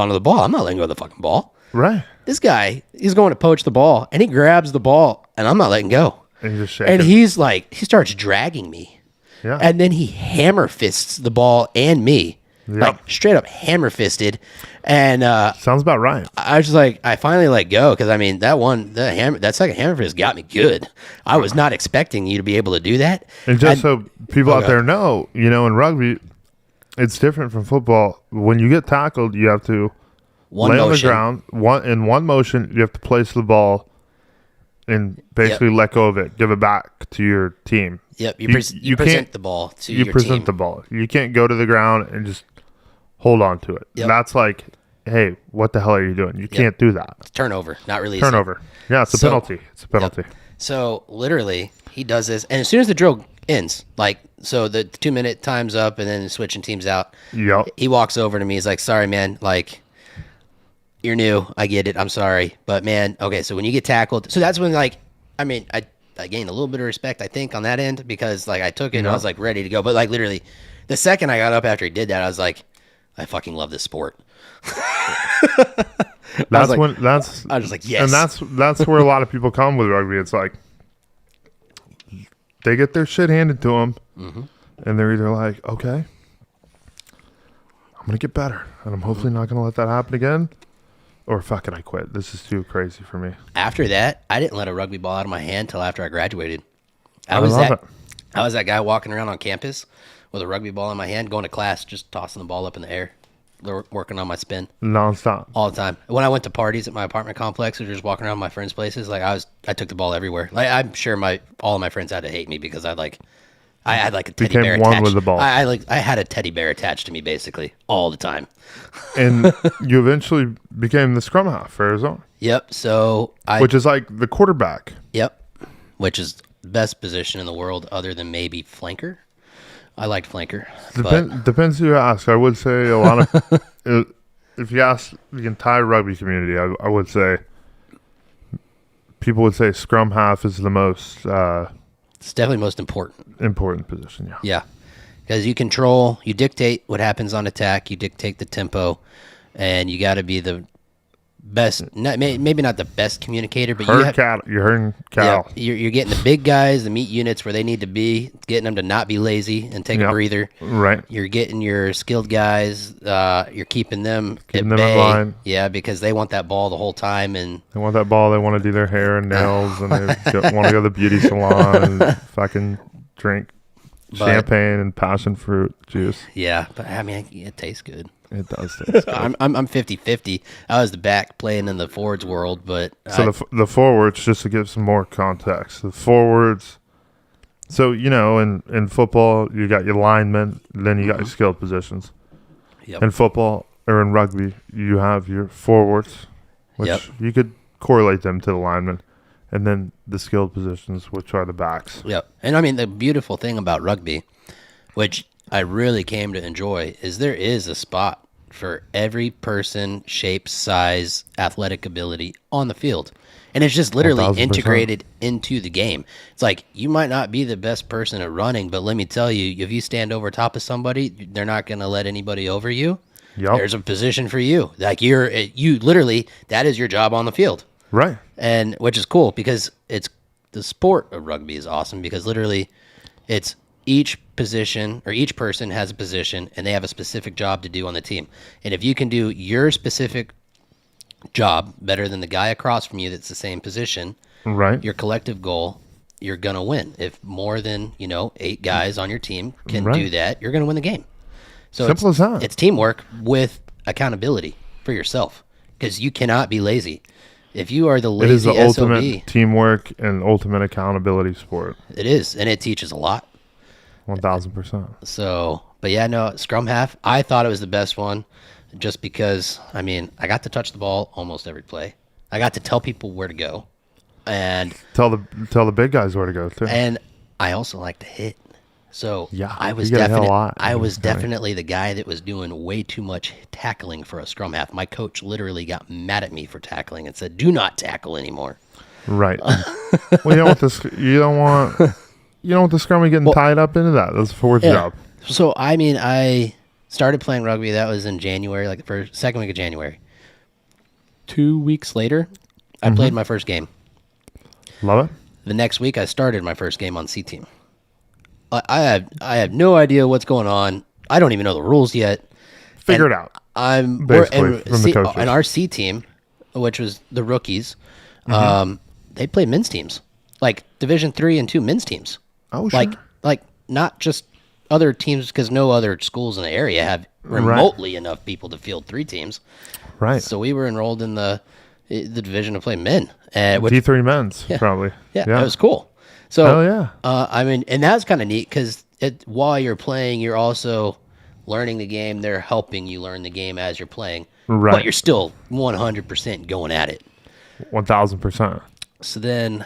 not letting go of the fucking ball. Right. This guy, he's going to poach the ball, and he grabs the ball, and I'm not letting go. And he's just shaking. And he's like, he starts dragging me. Yeah. And then he hammer fists the ball and me. Yep. Like straight up hammer fisted. And sounds about right. I was just like, I finally let go because I mean that second hammer fist got me good. I was not expecting you to be able to do that. And just so people out there know, in rugby, it's different from football. When you get tackled, you have to lay on the ground. In one motion, you have to place the ball and basically let go of it, give it back to your team. Yep, you present the ball to your team. You present the ball. You can't go to the ground and just hold on to it. Yep. That's like, hey, what the hell are you doing? You can't do that. It's turnover, not releasing. Turnover. Yeah, it's a penalty. It's a penalty. Yep. So literally, he does this, and as soon as the drill ends, like so the 2-minute time's up, and then switching teams out. Yep. He walks over to me. He's like, "Sorry, man. Like, you're new. I get it. I'm sorry, but man, okay. So when you get tackled, so that's when I gained a little bit of respect, I think, on that end because like I took it and I was like ready to go. But like literally, the second I got up after he did that, I was like, I fucking love this sport. I was just like, yes. And that's where a lot of people come with rugby. It's like they get their shit handed to them, and they're either like, okay, I'm gonna get better, and I'm hopefully not gonna let that happen again, or fuck it, I quit. This is too crazy for me. After that, I didn't let a rugby ball out of my hand till after I graduated. I love it. I was that guy walking around on campus with a rugby ball in my hand, going to class, just tossing the ball up in the air, working on my spin. Nonstop. All the time. When I went to parties at my apartment complex or just walking around my friends' places, like I took the ball everywhere. Like I'm sure all of my friends had to hate me because I had like a teddy bear attached. One with the ball. I had a teddy bear attached to me basically all the time. And you eventually became the scrum half for Arizona. Yep. So which is like the quarterback. Yep. Which is the best position in the world other than maybe flanker. I liked flanker. Depends who you ask. I would say a lot of if you ask the entire rugby community, I would say people would say scrum half is the most it's definitely most important position. Yeah, because you dictate what happens on attack, you dictate the tempo, and you got to be the best, maybe not the best communicator, but you're herding cattle. Yeah, you're getting the big guys, the meat units where they need to be, getting them to not be lazy and take a breather. Right. You're getting your skilled guys, you're keeping them at in bay. line. Yeah, because they want that ball the whole time, and they want that ball. They want to do their hair and nails, and they want to go to the beauty salon and fucking drink champagne and passion fruit juice. Yeah, but I mean, it tastes good. It does taste good. I'm 50-50. I was the back playing in the forwards world, but the forwards, just to give some more context, the forwards. So in football, you got your linemen, then you got your skilled positions. Yep. In football or in rugby, you have your forwards, which you could correlate them to the linemen, and then the skilled positions, which are the backs. Yep. And I mean, the beautiful thing about rugby, which I really came to enjoy, is there is a spot for every person, shape, size, athletic ability on the field. And it's just literally 1,000%. integrated into the game. It's like, you might not be the best person at running, but let me tell you, if you stand over top of somebody, they're not going to let anybody over you. Yep. There's a position for you. Like you literally, that is your job on the field. Right. And which is cool because it's the sport of rugby is awesome because literally it's each position or each person has a position and they have a specific job to do on the team. And if you can do your specific job better than the guy across from you that's the same position, right, your collective goal, you're going to win. If more than, 8 guys on your team can do that, you're going to win the game. So simple as that. It's teamwork with accountability for yourself because you cannot be lazy. If you are the lazy it is the SOB, ultimate teamwork and ultimate accountability sport. It is, and it teaches a lot. 1,000%. So, but yeah, no, scrum half, I thought it was the best one just because, I got to touch the ball almost every play. I got to tell people where to go and tell the big guys where to go too. And I also like to hit. So yeah, I was definitely the guy that was doing way too much tackling for a scrum half. My coach literally got mad at me for tackling and said, "Do not tackle anymore." Right. Well, you don't want the scrummy getting tied up into that. That's the forward's job. So I started playing rugby. That was in January, like the second week of January. 2 weeks later, I played my first game. Love it. The next week, I started my first game on C team. I have no idea what's going on. I don't even know the rules yet. Figure it out. I'm basically from the coaches. And our C team, which was the rookies, they play men's teams, like Division 3 and 2 men's teams. Oh, sure. Like not just other teams, because no other schools in the area have remotely enough people to field 3 teams. Right. So we were enrolled in the division to play men. D3 men's, probably. Yeah, that was cool. So, hell yeah. And that's kind of neat because while you're playing, you're also learning the game. They're helping you learn the game as you're playing. Right. But you're still 100% going at it. 1,000%. So then,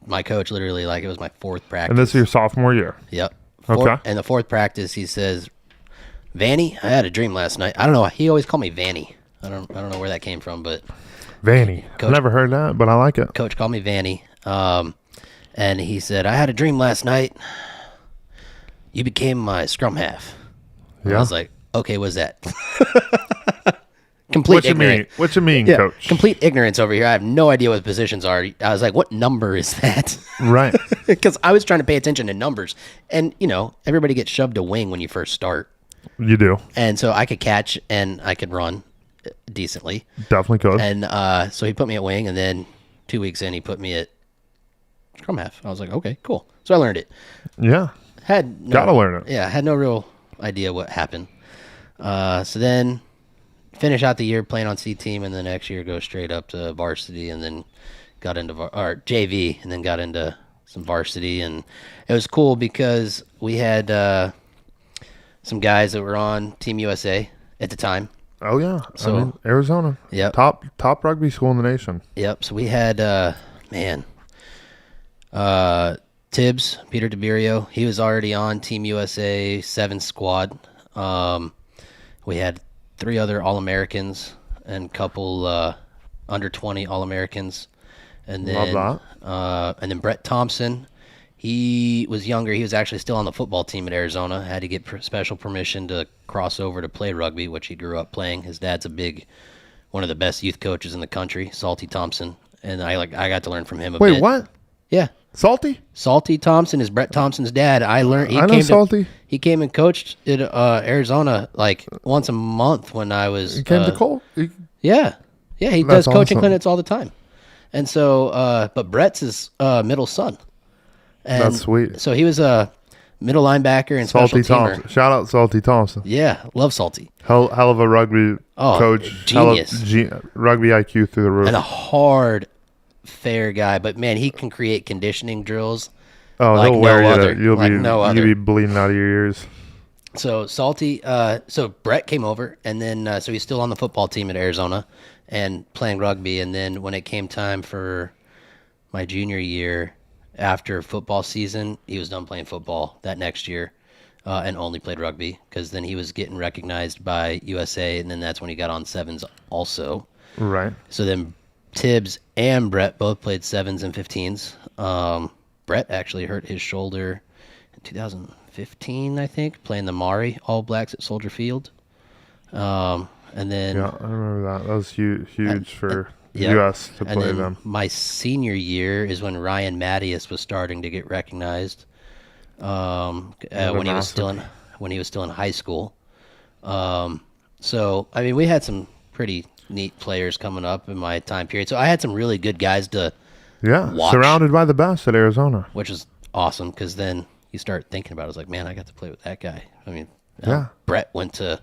my coach literally, like, it was my 4th practice. And this is your sophomore year? Yep. Okay. And the 4th practice, he says, "Vanny, I had a dream last night." I don't know. He always called me Vanny. I don't know where that came from, but Vanny. I've never heard that, but I like it. Coach called me Vanny. And he said, "I had a dream last night. You became my scrum half." And I was like, "Okay, what's that?" Complete ignorance. What you mean, Coach? Complete ignorance over here. I have no idea what the positions are. I was like, "What number is that?" Right. Because I was trying to pay attention to numbers. And, everybody gets shoved a wing when you first start. You do. And so I could catch and I could run. decently. Definitely could. And so he put me at wing, and then 2 weeks in, he put me at scrum half. I was like, okay, cool. So I learned it. Yeah. Gotta learn it. Yeah, had no real idea what happened. So then finish out the year playing on C team, and the next year go straight up to varsity, and then got into JV, and then got into some varsity. And it was cool because we had some guys that were on Team USA at the time. Oh yeah, So Arizona. Yep. Top rugby school in the nation. Yep. So we had Tibbs, Peter DeBerio. He was already on Team USA 7 squad. We had 3 other All-Americans and a couple under 20 All-Americans, and then Love that. And then Brett Thompson. He was younger. He was actually still on the football team at Arizona. Had to get special permission to cross over to play rugby, which he grew up playing. His dad's one of the best youth coaches in the country, Salty Thompson, and I got to learn from him a bit. Wait, what? Yeah. Salty Thompson is Brett Thompson's dad. I know Salty. He came and coached at Arizona like once a month when I was. He came to Cole. Yeah, he does coaching clinics all the time, and so but Brett's his middle son. And that's sweet. So he was a middle linebacker and Salty special teamer. Thompson. Shout out Salty Thompson. Yeah, love Salty. Hell of a rugby coach. Genius. Rugby IQ through the roof. And a hard, fair guy, but man, he can create conditioning drills. Oh, like he'll wear no you. other. You'll be bleeding out of your ears. So Salty, so Brett came over, and then so he's still on the football team at Arizona and playing rugby. And then when it came time for my junior year, after football season, he was done playing football that next year and only played rugby because then he was getting recognized by USA, and then that's when he got on 7s also. Right. So then Tibbs and Brett both played 7s and 15s. Brett actually hurt his shoulder in 2015, I think, playing the Mari All Blacks at Soldier Field. And then I remember that. That was huge for Yep. U.S. to and play then them. My senior year is when Ryan Mattias was starting to get recognized. When he was still in high school. So I mean, we had some pretty neat players coming up in my time period. So I had some really good guys to watch, surrounded by the best at Arizona, which is awesome because then you start thinking about it. It's like, man, I got to play with that guy. I mean, Brett went to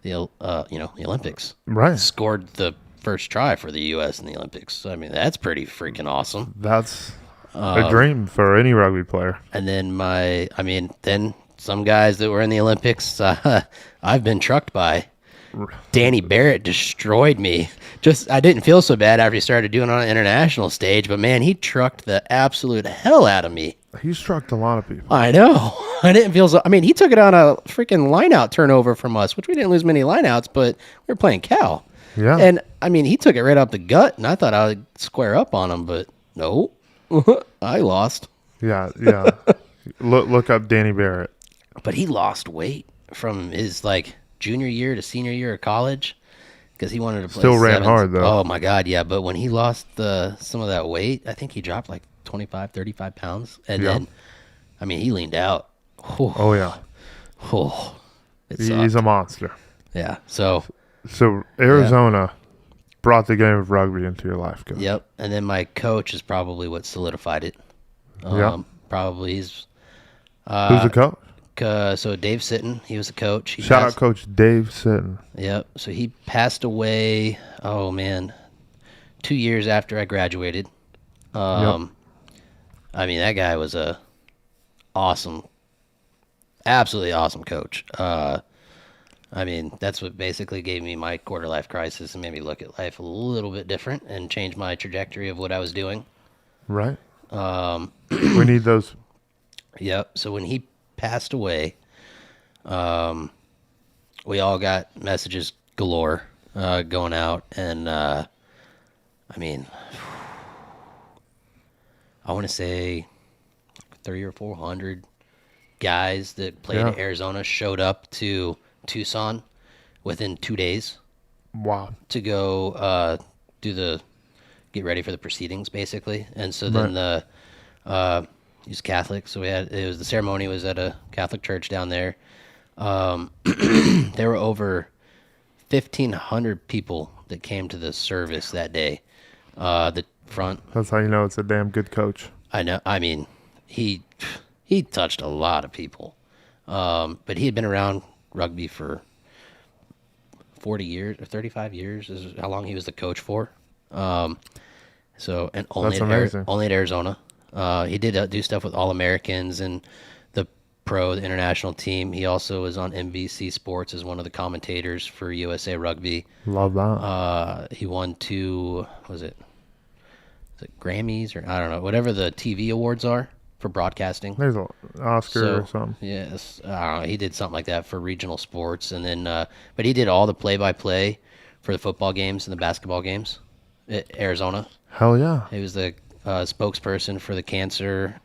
the Olympics, right? Scored the first try for the U.S. in the Olympics. So, I mean, that's pretty freaking awesome. That's a dream for any rugby player. And then then some guys that were in the Olympics, I've been trucked by. Danny Barrett destroyed me. I didn't feel so bad after he started doing it on an international stage, but man, he trucked the absolute hell out of me. He's trucked a lot of people. I know. I didn't feel so. I mean, he took it on a freaking line-out turnover from us, which we didn't lose many line-outs, but we were playing Cal. Yeah. And, I mean, he took it right up the gut, and I thought I would square up on him, but no. I lost. Yeah. Look up Danny Barrett. But he lost weight from his, junior year to senior year of college because he wanted to play Still ran 7s. hard, though. Oh, my God, yeah. But when he lost some of that weight, I think he dropped 25, 35 pounds. And then, I mean, he leaned out. Oh yeah. He's a monster. Yeah. So Arizona brought the game of rugby into your life, Coach. Yep. And then my coach is probably what solidified it. Probably he's. Who's the coach? So Dave Sitton, he was the coach. Shout out Coach Dave Sitton. Yep. So he passed away. Oh man, 2 years after I graduated. I mean, that guy was a absolutely awesome coach. I mean, that's what basically gave me my quarter life crisis and made me look at life a little bit different and change my trajectory of what I was doing. Right. We need those. Yep. So when he passed away, we all got messages galore going out. And, I mean, I want to say 300 or 400 guys that played at Arizona showed up to Tucson within 2 days. Wow. To go get ready for the proceedings, basically. And so then he's Catholic, so the ceremony was at a Catholic church down there. There were over 1,500 people that came to the service that day. The front. That's how you know it's a damn good coach. I know. I mean, he touched a lot of people. But he had been around rugby for 40 years or 35 years is how long he was the coach for. So, and only at Arizona. He did do stuff with All-Americans and the international team. He also was on NBC Sports as one of the commentators for USA Rugby. Love that. He won 2, was it Grammys or I don't know, whatever the TV awards are for broadcasting. There's an Oscar or something. Yes, he did something like that for regional sports, and then but he did all the play-by-play for the football games and the basketball games at Arizona. Hell yeah! He was the spokesperson for the cancer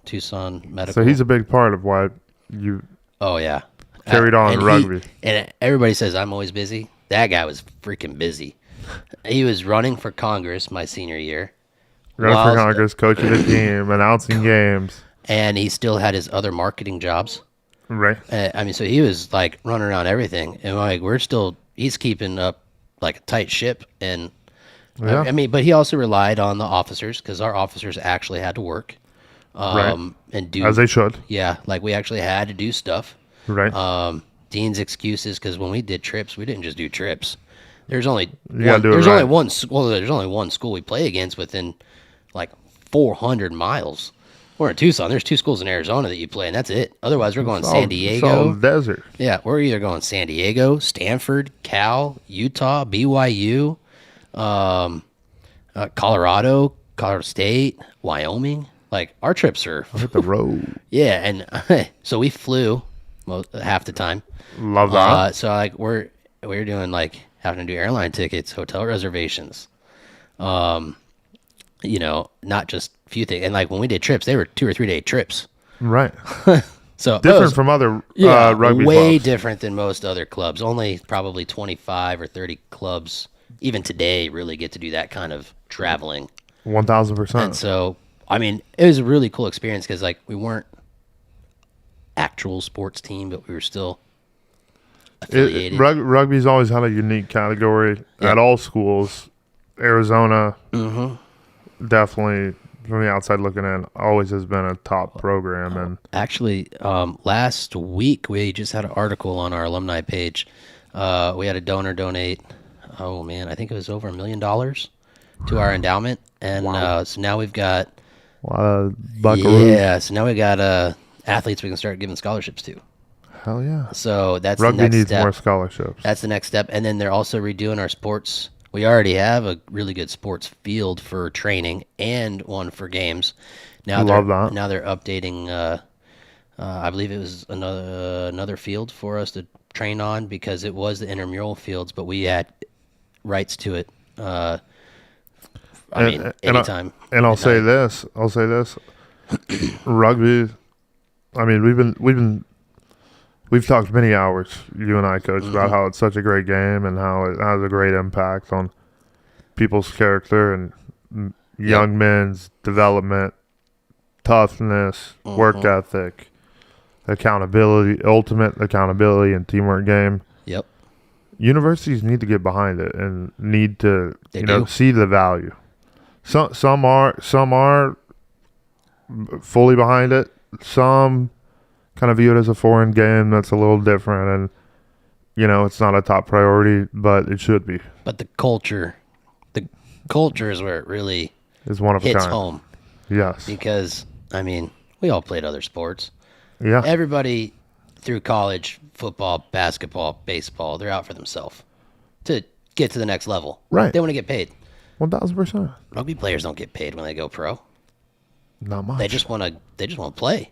Tucson Medical. So he's a big part of why you. Oh yeah, carried on rugby. And everybody says I'm always busy. That guy was freaking busy. He was running for Congress my senior year. Running for Congress, coaching the team, announcing games. And he still had his other marketing jobs. Right. I mean, so he was like running around everything. And like, he's keeping up like a tight ship. And yeah. I mean, but he also relied on the officers because our officers actually had to work. Right. And do. As they should. Yeah. Like we actually had to do stuff. Right. Dean's excuses, because when we did trips, we didn't just do trips. There's only one school we play against within like 400 miles. We're in Tucson. There's 2 schools in Arizona that you play, and that's it. Otherwise, we're going San Diego. It's all desert. Yeah, we're either going San Diego, Stanford, Cal, Utah, BYU, Colorado State, Wyoming. Like, our trips are... hit the road. Yeah, and so we flew half the time. Love that. So, like, we're doing, like, having to do airline tickets, hotel reservations. You know, not just a few things. And like when we did trips, they were 2 or 3 day trips. Right. So different from other rugby way clubs. Different than most other clubs. Only probably 25 or 30 clubs, even today, really get to do that kind of traveling. 1,000%. And so, I mean, it was a really cool experience because like we weren't actual sports team, but we were still affiliated. Rugby's always had a unique category at all schools. Arizona. Mm-hmm. Definitely, from the outside looking in, always has been a top program. And actually, last week we just had an article on our alumni page. We had a donor donate. Oh man, I think it was over $1 million to our endowment, and so now we've got a lot of buckaroos. Yeah, so now we got athletes we can start giving scholarships to. Hell yeah! So that's rugby the next needs step. More scholarships. That's the next step, and then they're also redoing our sports. We already have a really good sports field for training and one for games. Now they're updating. I believe it was another field for us to train on because it was the intramural fields, but we had rights to it. Anytime. I'll say this. Rugby. I mean, we've talked many hours, you and I, Coach, about how it's such a great game and how it has a great impact on people's character and young men's development, toughness, work ethic, accountability, ultimate accountability and teamwork game. Yep. Universities need to get behind it and need to see the value. Some are fully behind it. Some kind of view it as a foreign game that's a little different, and it's not a top priority, but it should be. But the culture is where it really is one of a hits kind. home. Yes, because I mean, we all played other sports. Yeah, everybody through college, football, basketball, baseball, they're out for themselves to get to the next level. Right, they want to get paid. 1,000%. Rugby players don't get paid when they go pro. Not much. They just want to play.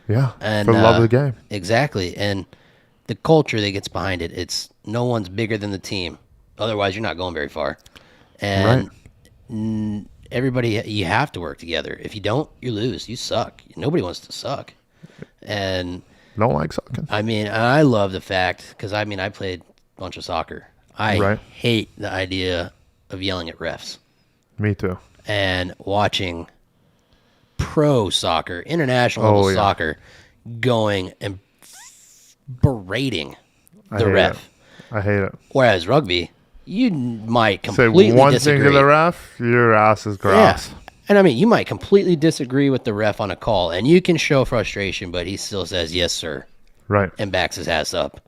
Yeah, and for the love of the game. Exactly, and the culture that gets behind it, it's no one's bigger than the team. Otherwise, you're not going very far. And everybody, you have to work together. If you don't, you lose. You suck. Nobody wants to suck. And don't like sucking. I mean, I love the fact, because I mean, I played a bunch of soccer. I hate the idea of yelling at refs. Me too. And watching pro soccer, international level soccer, going and berating the ref. I hate it. Whereas rugby, you might completely say one disagree. thing to the ref, your ass is grass. Yeah. And I mean, you might completely disagree with the ref on a call, and you can show frustration, but he still says, yes, sir. Right. And backs his ass up.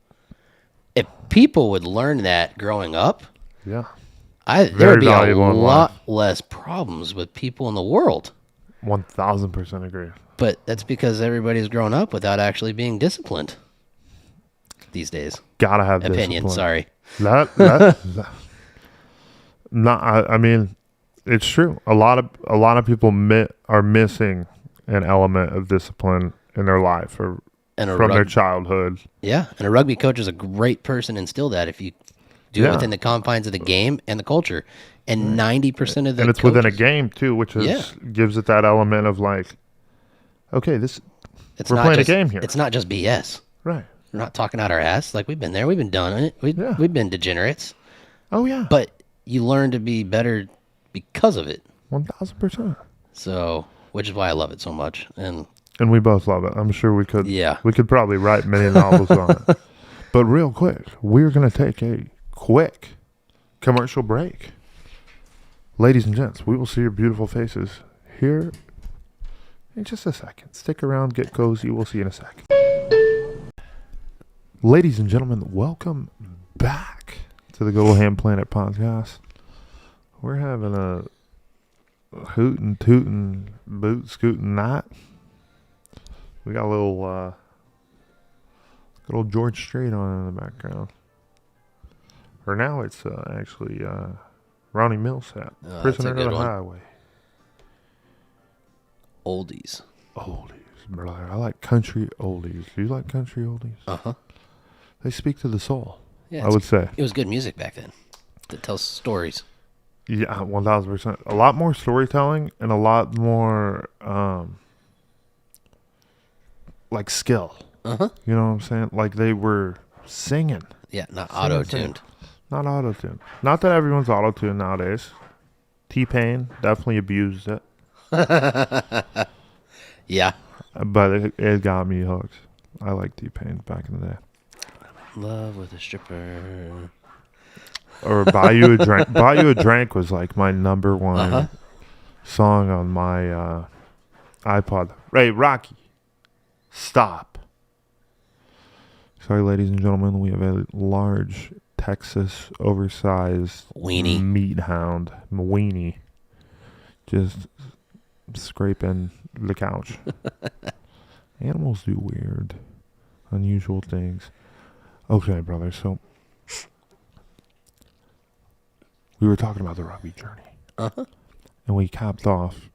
If people would learn that growing up, yeah, there would be a lot less problems with people in the world. 1,000% agree. But that's because everybody's grown up without actually being disciplined these days. Gotta have opinion. Discipline. Sorry. I mean, it's true. A lot of people are missing an element of discipline in their life or from their childhood. Yeah, and a rugby coach is a great person to instill that if you do it within the confines of the game and the culture. And 90% of the and it's within a game too, which gives it that element of like, okay, we're playing a game here. It's not just BS. Right. We're not talking out our ass. Like, we've been there. We've been done it. We've been degenerates. Oh, yeah. But you learn to be better because of it. 1,000%. So, which is why I love it so much. And we both love it. I'm sure we could. Yeah. We could probably write many novels on it. But real quick, we're going to take a quick commercial break. Ladies and gents, we will see your beautiful faces here in just a second. Stick around, get cozy. We'll see you in a second. Ladies and gentlemen, welcome back to the Good Old Hamm Planet Podcast. We're having a hootin', tootin', boot scootin' night. We got a little good old George Strait on in the background. Or now it's actually Ronnie Millsap, Prisoner of the Highway. Oldies, brother. I like country oldies. Do you like country oldies? Uh-huh. They speak to the soul, yeah, I would say. It was good music back then that tells stories. Yeah, 1,000%. A lot more storytelling and a lot more like skill. Uh-huh. You know what I'm saying? Like they were singing. Yeah, not auto-tuned. Not auto-tuned. Not that everyone's auto-tuned nowadays. T-Pain definitely abused it. Yeah. But it got me hooked. I like T-Pain back in the day. Love with a stripper. Or Buy You a Drink. Buy You a Drink was like my number one song on my iPod. Hey, Rocky, stop. Sorry, ladies and gentlemen, we have a large Texas oversized weenie meat hound, weenie, just scraping the couch. Animals do weird, unusual things. Okay, brother, so we were talking about the rugby journey. Uh-huh. And we capped off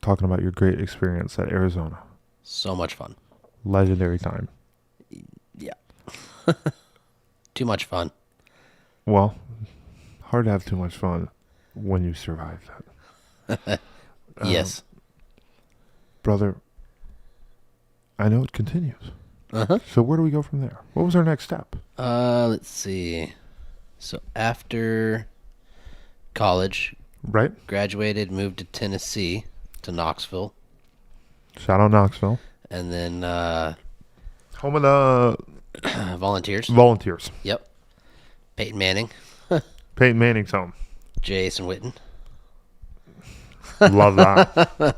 talking about your great experience at Arizona. So much fun. Legendary time. Yeah. Too much fun. Well, hard to have too much fun when you survive that. Yes. Brother, I know it continues. Uh-huh. So where do we go from there? What was our next step? Let's see. So after college, right? Graduated, moved to Tennessee, to Knoxville. Shout out Knoxville. And then home of the Volunteers. Volunteers. Yep. Peyton Manning. Peyton Manning's home. Jason Witten. Love that.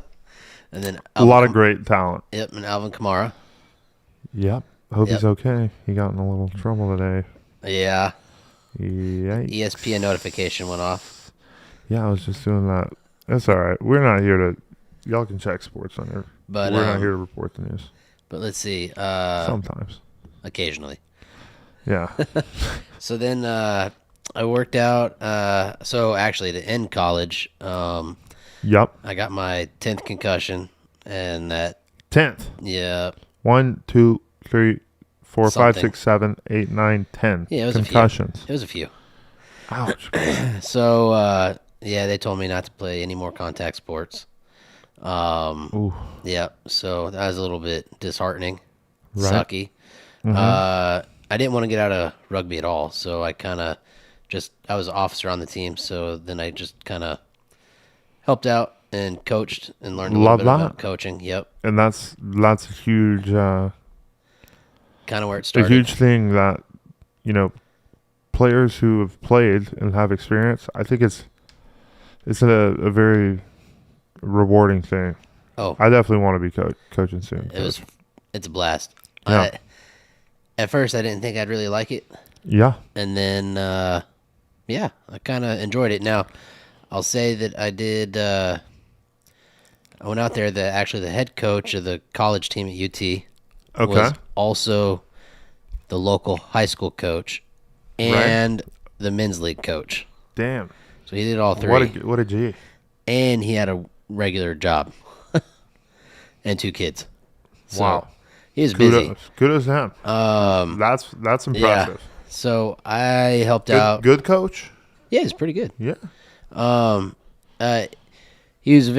And then a lot of great talent. Yep, and Alvin Kamara. Yep. Hope he's okay. He got in a little trouble today. Yeah. Yikes. ESPN notification went off. Yeah, I was just doing that. That's all right. We're not here to... Y'all can check Sports Center. But we're not here to report the news. But let's see. Sometimes. Occasionally. Yeah. So then I worked out. So actually to end college... Yep. I got my 10th concussion, and that 10th. Yeah. 1, 2, 3, 4, 5, 6, 7, 8, 9, 10. Yeah, it was concussions. A few. It was a few. Ouch. So yeah, they told me not to play any more contact sports. Ooh. Yeah. So that was a little bit disheartening. Right. Sucky. Mm-hmm. I didn't want to get out of rugby at all, so I kind of I was an officer on the team, so then I just kind of helped out and coached and learned a little bit about coaching. Yep. And that's a huge... kind of where it started. A huge thing that, players who have played and have experience, I think it's a very rewarding thing. Oh, I definitely want to be coaching soon. It's a blast. Yeah. At first, I didn't think I'd really like it. Yeah. And then, I kind of enjoyed it. Now, I'll say that I did. I went out there. The head coach of the college team at UT was also the local high school coach and the men's league coach. Damn. So he did all three. What a G. And he had a regular job and 2 kids. So wow. He was busy. Kudos to him. That's impressive. Yeah. So I helped out. Good coach? Yeah, he's pretty good. Yeah. He was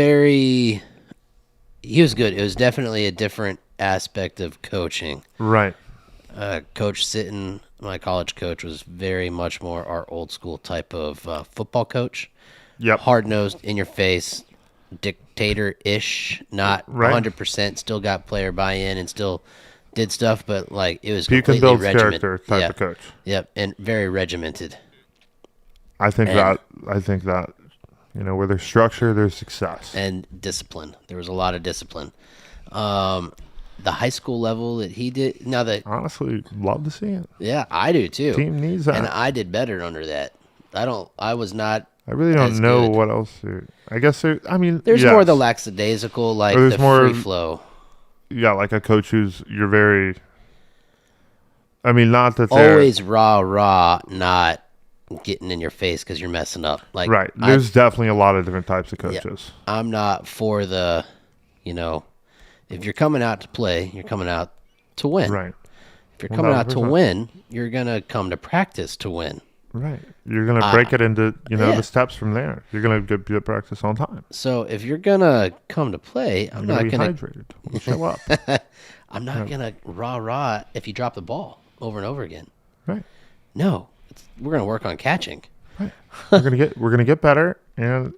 good. It was definitely a different aspect of coaching. Right. Coach Sitton, my college coach, was very much more our old school type of football coach. Yep. Hard-nosed, in your face, dictator-ish, not 100%, still got player buy-in and still did stuff, but like it was completely regimented. Character type of coach. Yep, and very regimented. I think that where there's structure, there's success. And discipline. There was a lot of discipline. The high school level that he did. Now that honestly, love to see it. Yeah, I do too. Team needs that, and I did better under that. I was not. I really don't know what else. I guess there's more of the lackadaisical, like the free flow. Yeah, like a coach you're very. I mean, not that they're always rah, not getting in your face because you're messing up. Like right, there's definitely a lot of different types of coaches. Yeah, I'm not for the, if you're coming out to play, you're coming out to win. Right. If you're coming out to win, you're gonna come to practice to win. Right. You're going to break it into, the steps from there. You're going to get practice on time. So if you're going to come to play, I'm not going to... hydrated. Show up. I'm not going to rah if you drop the ball over and over again. Right. No. We're going to work on catching. Right. We're going to get better, and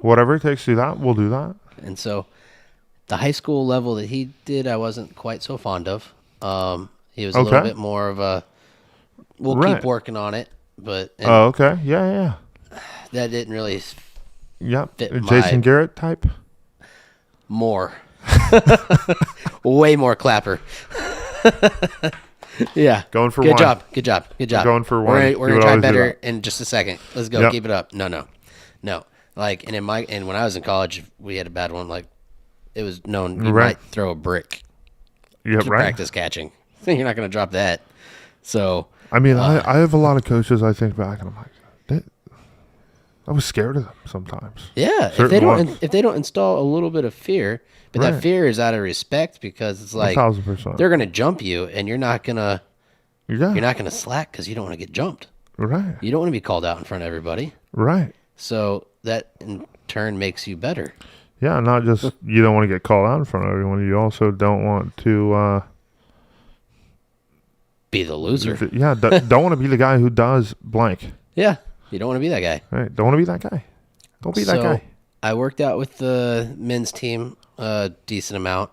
whatever it takes to do that, we'll do that. And so the high school level that he did, I wasn't quite so fond of. He was a little bit more of a... We'll keep working on it, but... okay. Yeah. That didn't really fit Jason Garrett type? More. Way more Clapper. Yeah. Going for Good one. Good job. Going for one. We're going to try better in just a second. Let's go. Yep. Keep it up. No. Like, and when I was in college, we had a bad one. Like, it was known you might throw a brick to practice catching. You're not going to drop that. So... I mean, I have a lot of coaches I think back, and I'm like, I was scared of them sometimes. Yeah, if they don't install a little bit of fear, but that fear is out of respect because it's like 1,000%. They're going to jump you, and you're not gonna slack because you don't want to get jumped. Right. You don't want to be called out in front of everybody. Right. So that in turn makes you better. Yeah, not just you don't want to get called out in front of everyone. You also don't want to. Be the loser. Yeah, don't want to be the guy who does blank. Yeah, you don't want to be that guy. Right, don't want to be that guy. Don't be that guy. I worked out with the men's team a decent amount,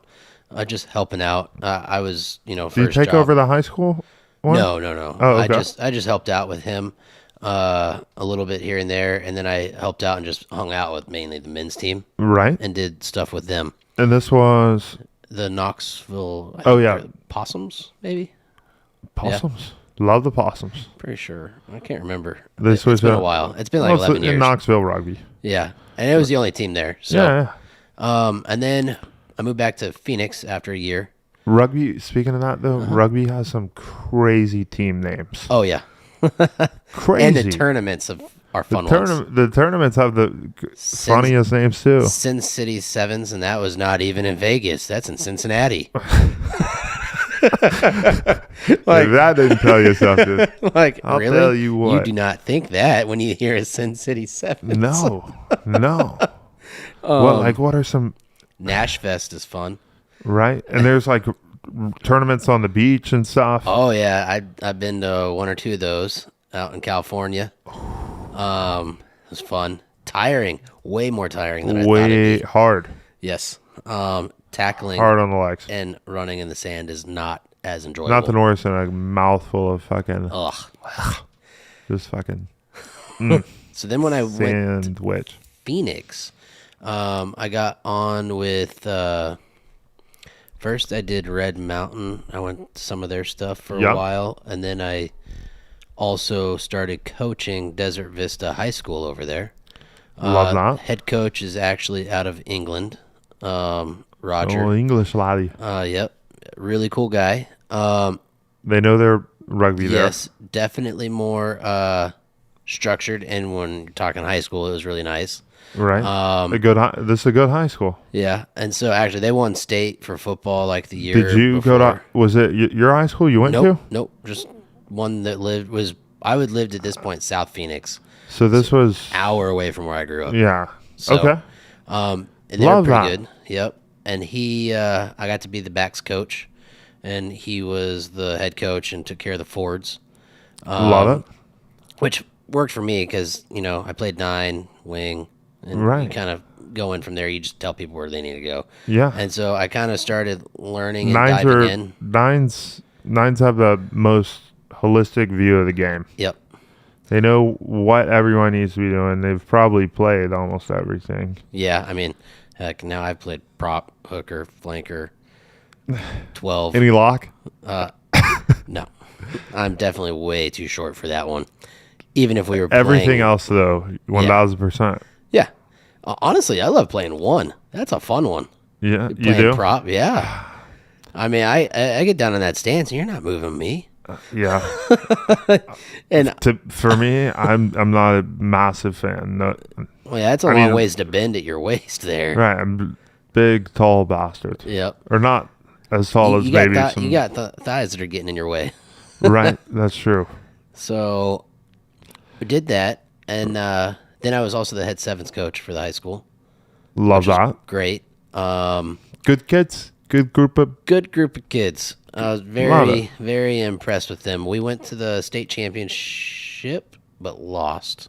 just helping out. I was, first Did you take over the high school one? No. Oh, okay. I just helped out with him a little bit here and there, and then I helped out and just hung out with mainly the men's team. Right. And did stuff with them. And this was? The Knoxville Possums, maybe? Possums? Yeah. Love the Possums. Pretty sure. I can't remember. It's been a while. It's been like 11 years. In Knoxville Rugby. Yeah. And it was the only team there. So. Yeah. And then I moved back to Phoenix after a year. Rugby, speaking of that, though, Rugby has some crazy team names. Oh, yeah. Crazy. And the tournaments are fun ones. The tournaments have the funniest names, too. Sin City Sevens, and that was not even in Vegas. That's in Cincinnati. Like, that didn't tell you something. Like, I'll really? tell you what. You do not think that when you hear a Sin City Sevens. No. What are some... Nashfest is fun. Right? And there's like tournaments on the beach and stuff. Oh, yeah. I've been to one or two of those out in California. It was fun. Tiring. Way more tiring than I thought it'd be. Hard. Yes. Tackling hard on the legs and running in the sand is not as enjoyable. Not the Norris and a mouthful of fucking. Ugh. Just fucking. So then when I went Sandwich. to Phoenix, I got on with. First, I did Red Mountain. I went to some of their stuff for a while, and then I also started coaching Desert Vista High School over there. Love that. Head coach is actually out of England, Roger. Oh, English laddie. Yep, really cool guy. They know their rugby there. Yes, definitely more structured, and when you're talking high school, it was really nice. Right. This is a good high school. Yeah, and so actually they won state for football like the year. Did you before. go to? Was it your high school you went to? Nope. Just one that lived at this point South Phoenix. So this was an hour away from where I grew up. Yeah. So, okay. And they Love were pretty that. good. Yep. And I got to be the backs coach, and he was the head coach and took care of the forwards. Love it. Which worked for me because I played 9 wing. And you kind of go in from there. You just tell people where they need to go. Yeah. And so I kind of started learning and diving in. Nines have the most holistic view of the game. Yep. They know what everyone needs to be doing. They've probably played almost everything. Yeah. I mean, heck, now I've played prop, hooker, flanker, 12. Any lock? No. I'm definitely way too short for that one. Even if we were Everything playing, else, though, 1,000%. Yeah. Honestly, I love playing 1. That's a fun one. Yeah, you Playing do? prop, yeah. I mean, I get down in that stance, and you're not moving me. Yeah. And for me, I'm not a massive fan. No, well, yeah, that's a long ways to bend at your waist there. right, I'm big, tall bastard. Yep. Or not as tall as maybe some. You got the thighs that are getting in your way. Right, that's true. So we did that, and then I was also the head sevens coach for the high school. Love that. Great. Good kids. Good group of kids. I was very, very impressed with them. We went to the state championship, but lost.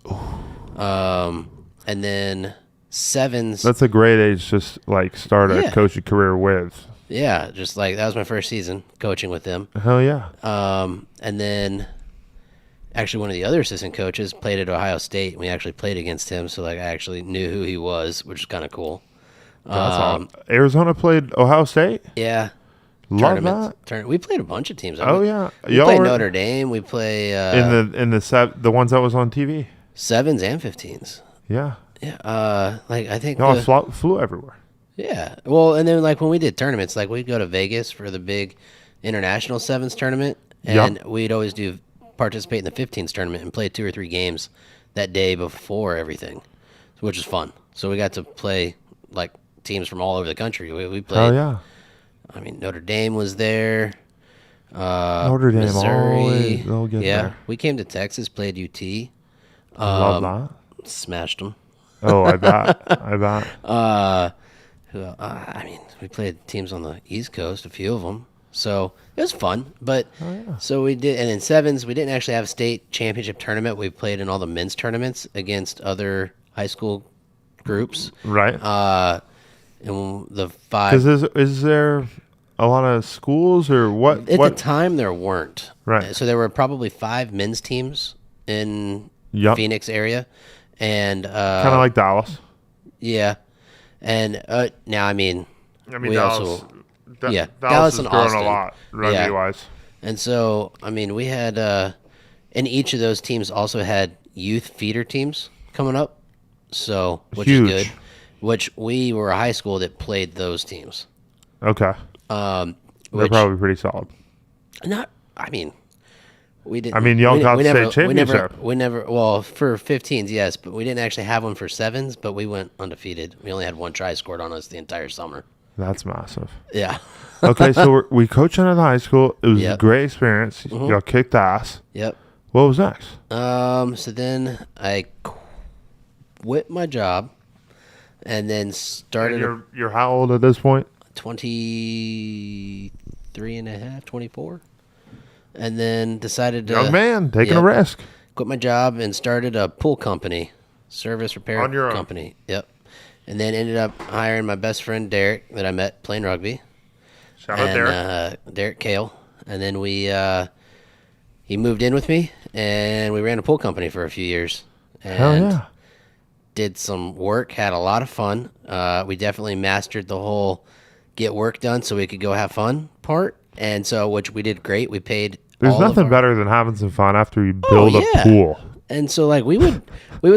And then sevens. That's a great age to start a coaching career with. Yeah, just like that was my first season coaching with them. Hell yeah. And then actually one of the other assistant coaches played at Ohio State, and we actually played against him, so I actually knew who he was, which is kind of cool. That's awesome. Arizona played Ohio State? Yeah. Love that. We played a bunch of teams. Yeah. We played Notre Dame. We play in the ones that was on TV. Sevens and 15s. Yeah. Yeah. I think I flew everywhere. Yeah. Well, and then when we did tournaments, we'd go to Vegas for the big international sevens tournament, and we'd always participate in the 15s tournament and play 2 or 3 games that day before everything, which is fun. So we got to play teams from all over the country. We played. Oh yeah. I mean, Notre Dame was there. Notre Dame, Missouri. They'll get there. We came to Texas, played UT. Love that. Smashed them. Oh, I bet. I mean, we played teams on the East Coast, a few of them. So it was fun. But so we did, and in sevens, we didn't actually have a state championship tournament. We played in all the men's tournaments against other high school groups. Right. And the 5. Because is there a lot of schools or what? At the time, there weren't. Right. So there were probably 5 men's teams in Phoenix area, and kind of like Dallas. Yeah, and now I mean we Dallas. also Dallas and has grown Austin a lot rugby wise. And so I mean we had and each of those teams also had youth feeder teams coming up, so which Huge. is good. Which we were a high school that played those teams. Okay. They're probably pretty solid. I mean, we didn't. I mean, y'all got state championship. We never. Well, for 15s, yes, but we didn't actually have one for sevens. But we went undefeated. We only had 1 try scored on us the entire summer. That's massive. Yeah. Okay, so we coached at the high school. It was a great experience. Mm-hmm. Y'all kicked ass. Yep. What was next? So then I quit my job, and then started. And you're how old at this point? 23 and a half, 24. And then decided to... Young man, taking a risk. Quit my job and started a pool company, service repair On your own. company. Yep. And then ended up hiring my best friend, Derek, that I met playing rugby. Shout out Derek. Derek Kale. And then he moved in with me, and we ran a pool company for a few years. And Hell yeah. did some work, had a lot of fun. We definitely mastered the whole get work done so we could go have fun part. And so, which we did great. We paid. There's nothing better than having some fun after you build a pool. And so, like, we would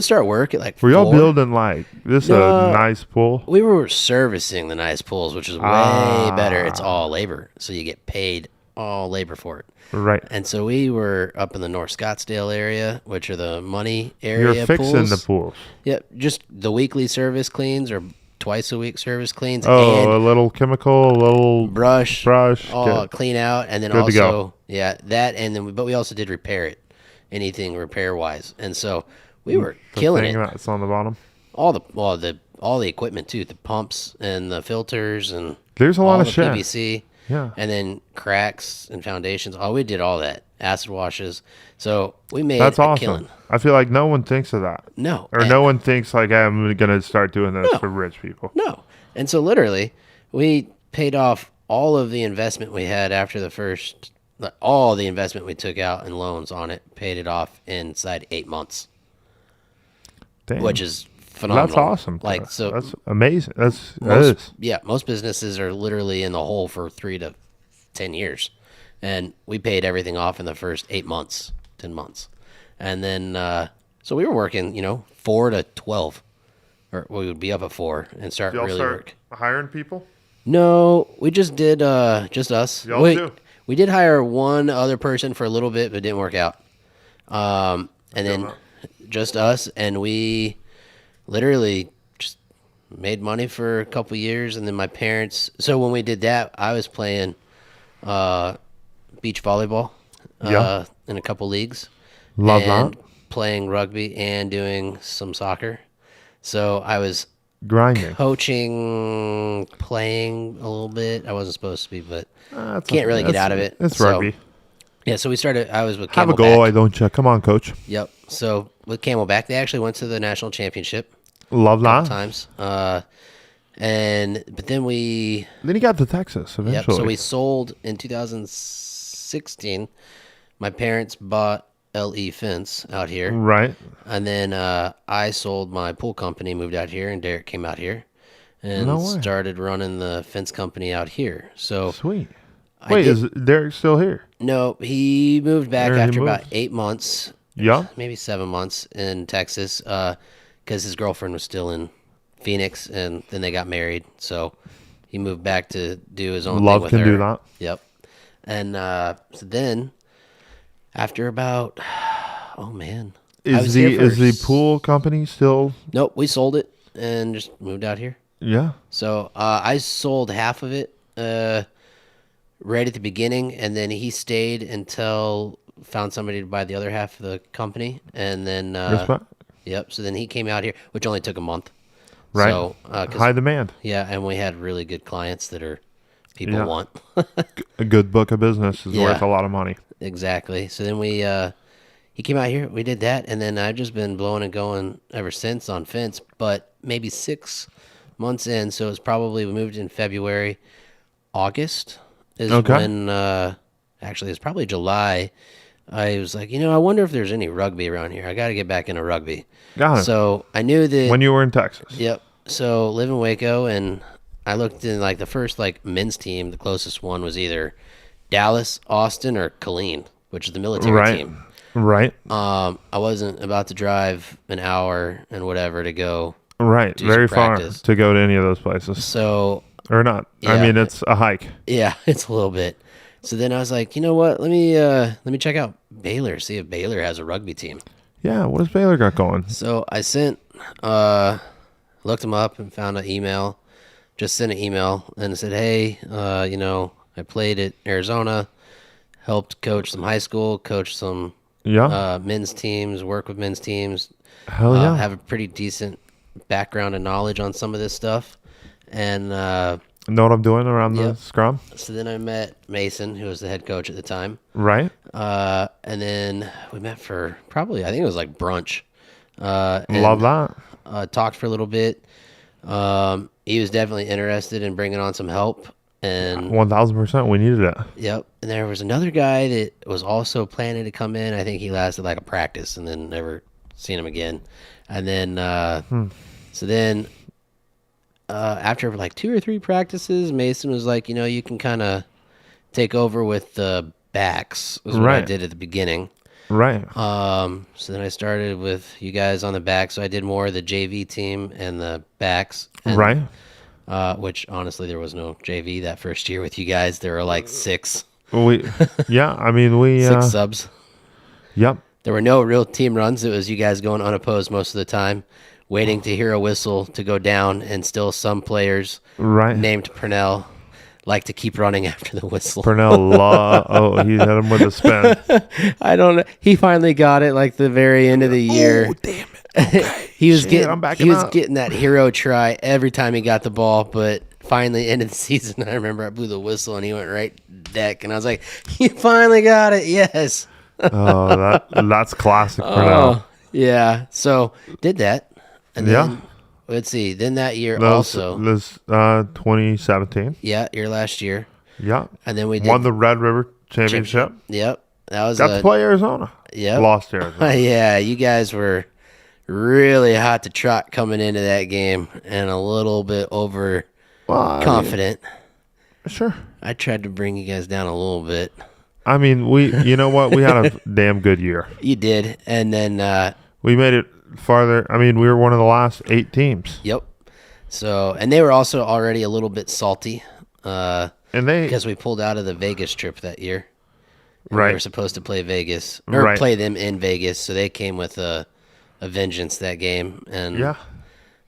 start work at like. Were y'all building like this a nice pool? We were servicing the nice pools, which is way better. It's all labor, so you get paid all labor for it. Right. And so we were up in the North Scottsdale area, which are the money area. You're fixing pools. the pools. Yep, just the weekly service cleans or twice a week service cleans. Oh, and a little chemical, a little brush, all clean out, and then good to also go. that, and then but we also did repair it, anything repair wise, and so we were killing it. That's on the bottom. All the equipment too, the pumps and the filters and there's a lot of shit. PVC. Yeah. And then cracks and foundations. Oh, we did all that. Acid washes. So we made That's a awesome. killing. I feel like no one thinks of that. No. Or no one thinks like, hey, I'm going to start doing this for rich people. No. And so literally, we paid off all of the investment we had after all the investment we took out in loans on it, paid it off inside 8 months. Damn. Which is phenomenal. That's awesome. Like, so that's amazing. That is. Yeah, most businesses are literally in the hole for 3 to 10 years. And we paid everything off in the first 8 months, 10 months. And then, so we were working, 4 to 12. Or we would be up at 4 and start work. Hiring people? No, we just did just us. Y'all too? We did hire one other person for a little bit, but it didn't work out. And then just us, and we literally just made money for a couple years. And then my parents, so when we did that, I was playing beach volleyball in a couple leagues. Love that. Playing rugby and doing some soccer. So I was grinding, coaching, playing a little bit. I wasn't supposed to be, but can't really get out of it. It's rugby. Yeah, so we started. I was with Camelback. Have a goal, I don't check. Come on, coach. Yep. So with Camelback, they actually went to the national championship. Love that. Times. But then you got to Texas eventually. Yep. So we sold in 2016. My parents bought LE Fence out here. Right. And then I sold my pool company, moved out here, and Derek came out here and started running the fence company out here. So sweet. Wait, is Derek still here? No, he moved back after about 8 months. Yeah. Maybe 7 months in Texas because his girlfriend was still in Phoenix, and then they got married. So he moved back to do his own thing with her. Love can do that. Yep. And so then after about, is the pool company still? Nope, we sold it and just moved out here. Yeah. So I sold half of it right at the beginning, and then he stayed until found somebody to buy the other half of the company, and then yep. So then he came out here, which only took a month. Right. So high demand. Yeah, and we had really good clients that people want. A good book of business is worth a lot of money. Exactly. So then he came out here, we did that, and then I've just been blowing and going ever since on fence, but maybe 6 months in, so it's probably, we moved in February, August is when, actually it's probably July, I was like, I wonder if there's any rugby around here. I got to get back into rugby. Got it. So I knew that. When you were in Texas. Yep. So live in Waco, and I looked in like the first men's team, the closest one was either Dallas, Austin, or Killeen, which is the military team. Right. I wasn't about to drive an hour and whatever to go. Right. Very far to go to any of those places. So. Or not. Yeah, I mean, it's a hike. Yeah, it's a little bit. So then I was like, you know what? Let me check out Baylor, see if Baylor has a rugby team. Yeah, what does Baylor got going? So I looked them up and found an email. Just sent an email and said, hey, I played at Arizona, helped coach some high school, coach some men's teams, work with men's teams. Hell yeah. Have a pretty decent background and knowledge on some of this stuff. And know what I'm doing around the scrum? So then I met Mason, who was the head coach at the time. Right. And then we met for probably, I think it was like brunch. Love that. Talked for a little bit. He was definitely interested in bringing on some help. And 1,000%, we needed it. Yep. And there was another guy that was also planning to come in. I think he lasted like a practice and then never seen him again. And then, so then after like 2 or 3 practices, Mason was like, you can kind of take over with the backs, was what I did at the beginning. Right. So then I started with you guys on the back. So I did more of the JV team and the backs. And, which honestly, there was no JV that first year with you guys. There were like 6. We 6 subs. Yep. There were no real team runs. It was you guys going unopposed most of the time, waiting to hear a whistle to go down, and still some players named Purnell like to keep running after the whistle. Purnell, he hit him with a spin. I don't know. He finally got it like the very end of the year. Oh, damn it. Okay. he was getting that hero try every time he got the ball, but finally end of the season, I remember I blew the whistle and he went right deck, and I was like, "You finally got it, yes." That's classic Purnell. Yeah. So did that, and then let's see. Then that year this 2017. Yeah, last year. Yeah. And then we won the Red River Championship. Yep. That was got to play Arizona. Yep. Lost Arizona. Yeah, you guys were really hot to trot coming into that game and a little bit over confident. Sure. I tried to bring you guys down a little bit. I mean, you know what? We had a damn good year. You did. And then we made it farther. I mean, we were one of the last 8 teams. Yep. So, and they were also already a little bit salty. Because we pulled out of the Vegas trip that year. We were supposed to play Vegas or play them in Vegas, so they came with a vengeance that game. And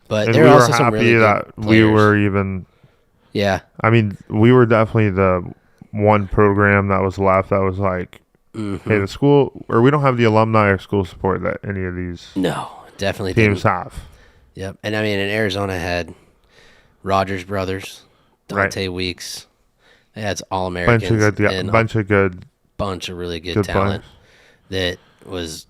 but there were also some really good players. We were even. Yeah. I mean, we were definitely the one program that was left that was like, hey, the school, or we don't have the alumni or school support that any of these definitely teams have. Yep. And I mean, in Arizona had Rogers brothers, Dante Weeks. They had All-Americans. Bunch of really good talent players. That was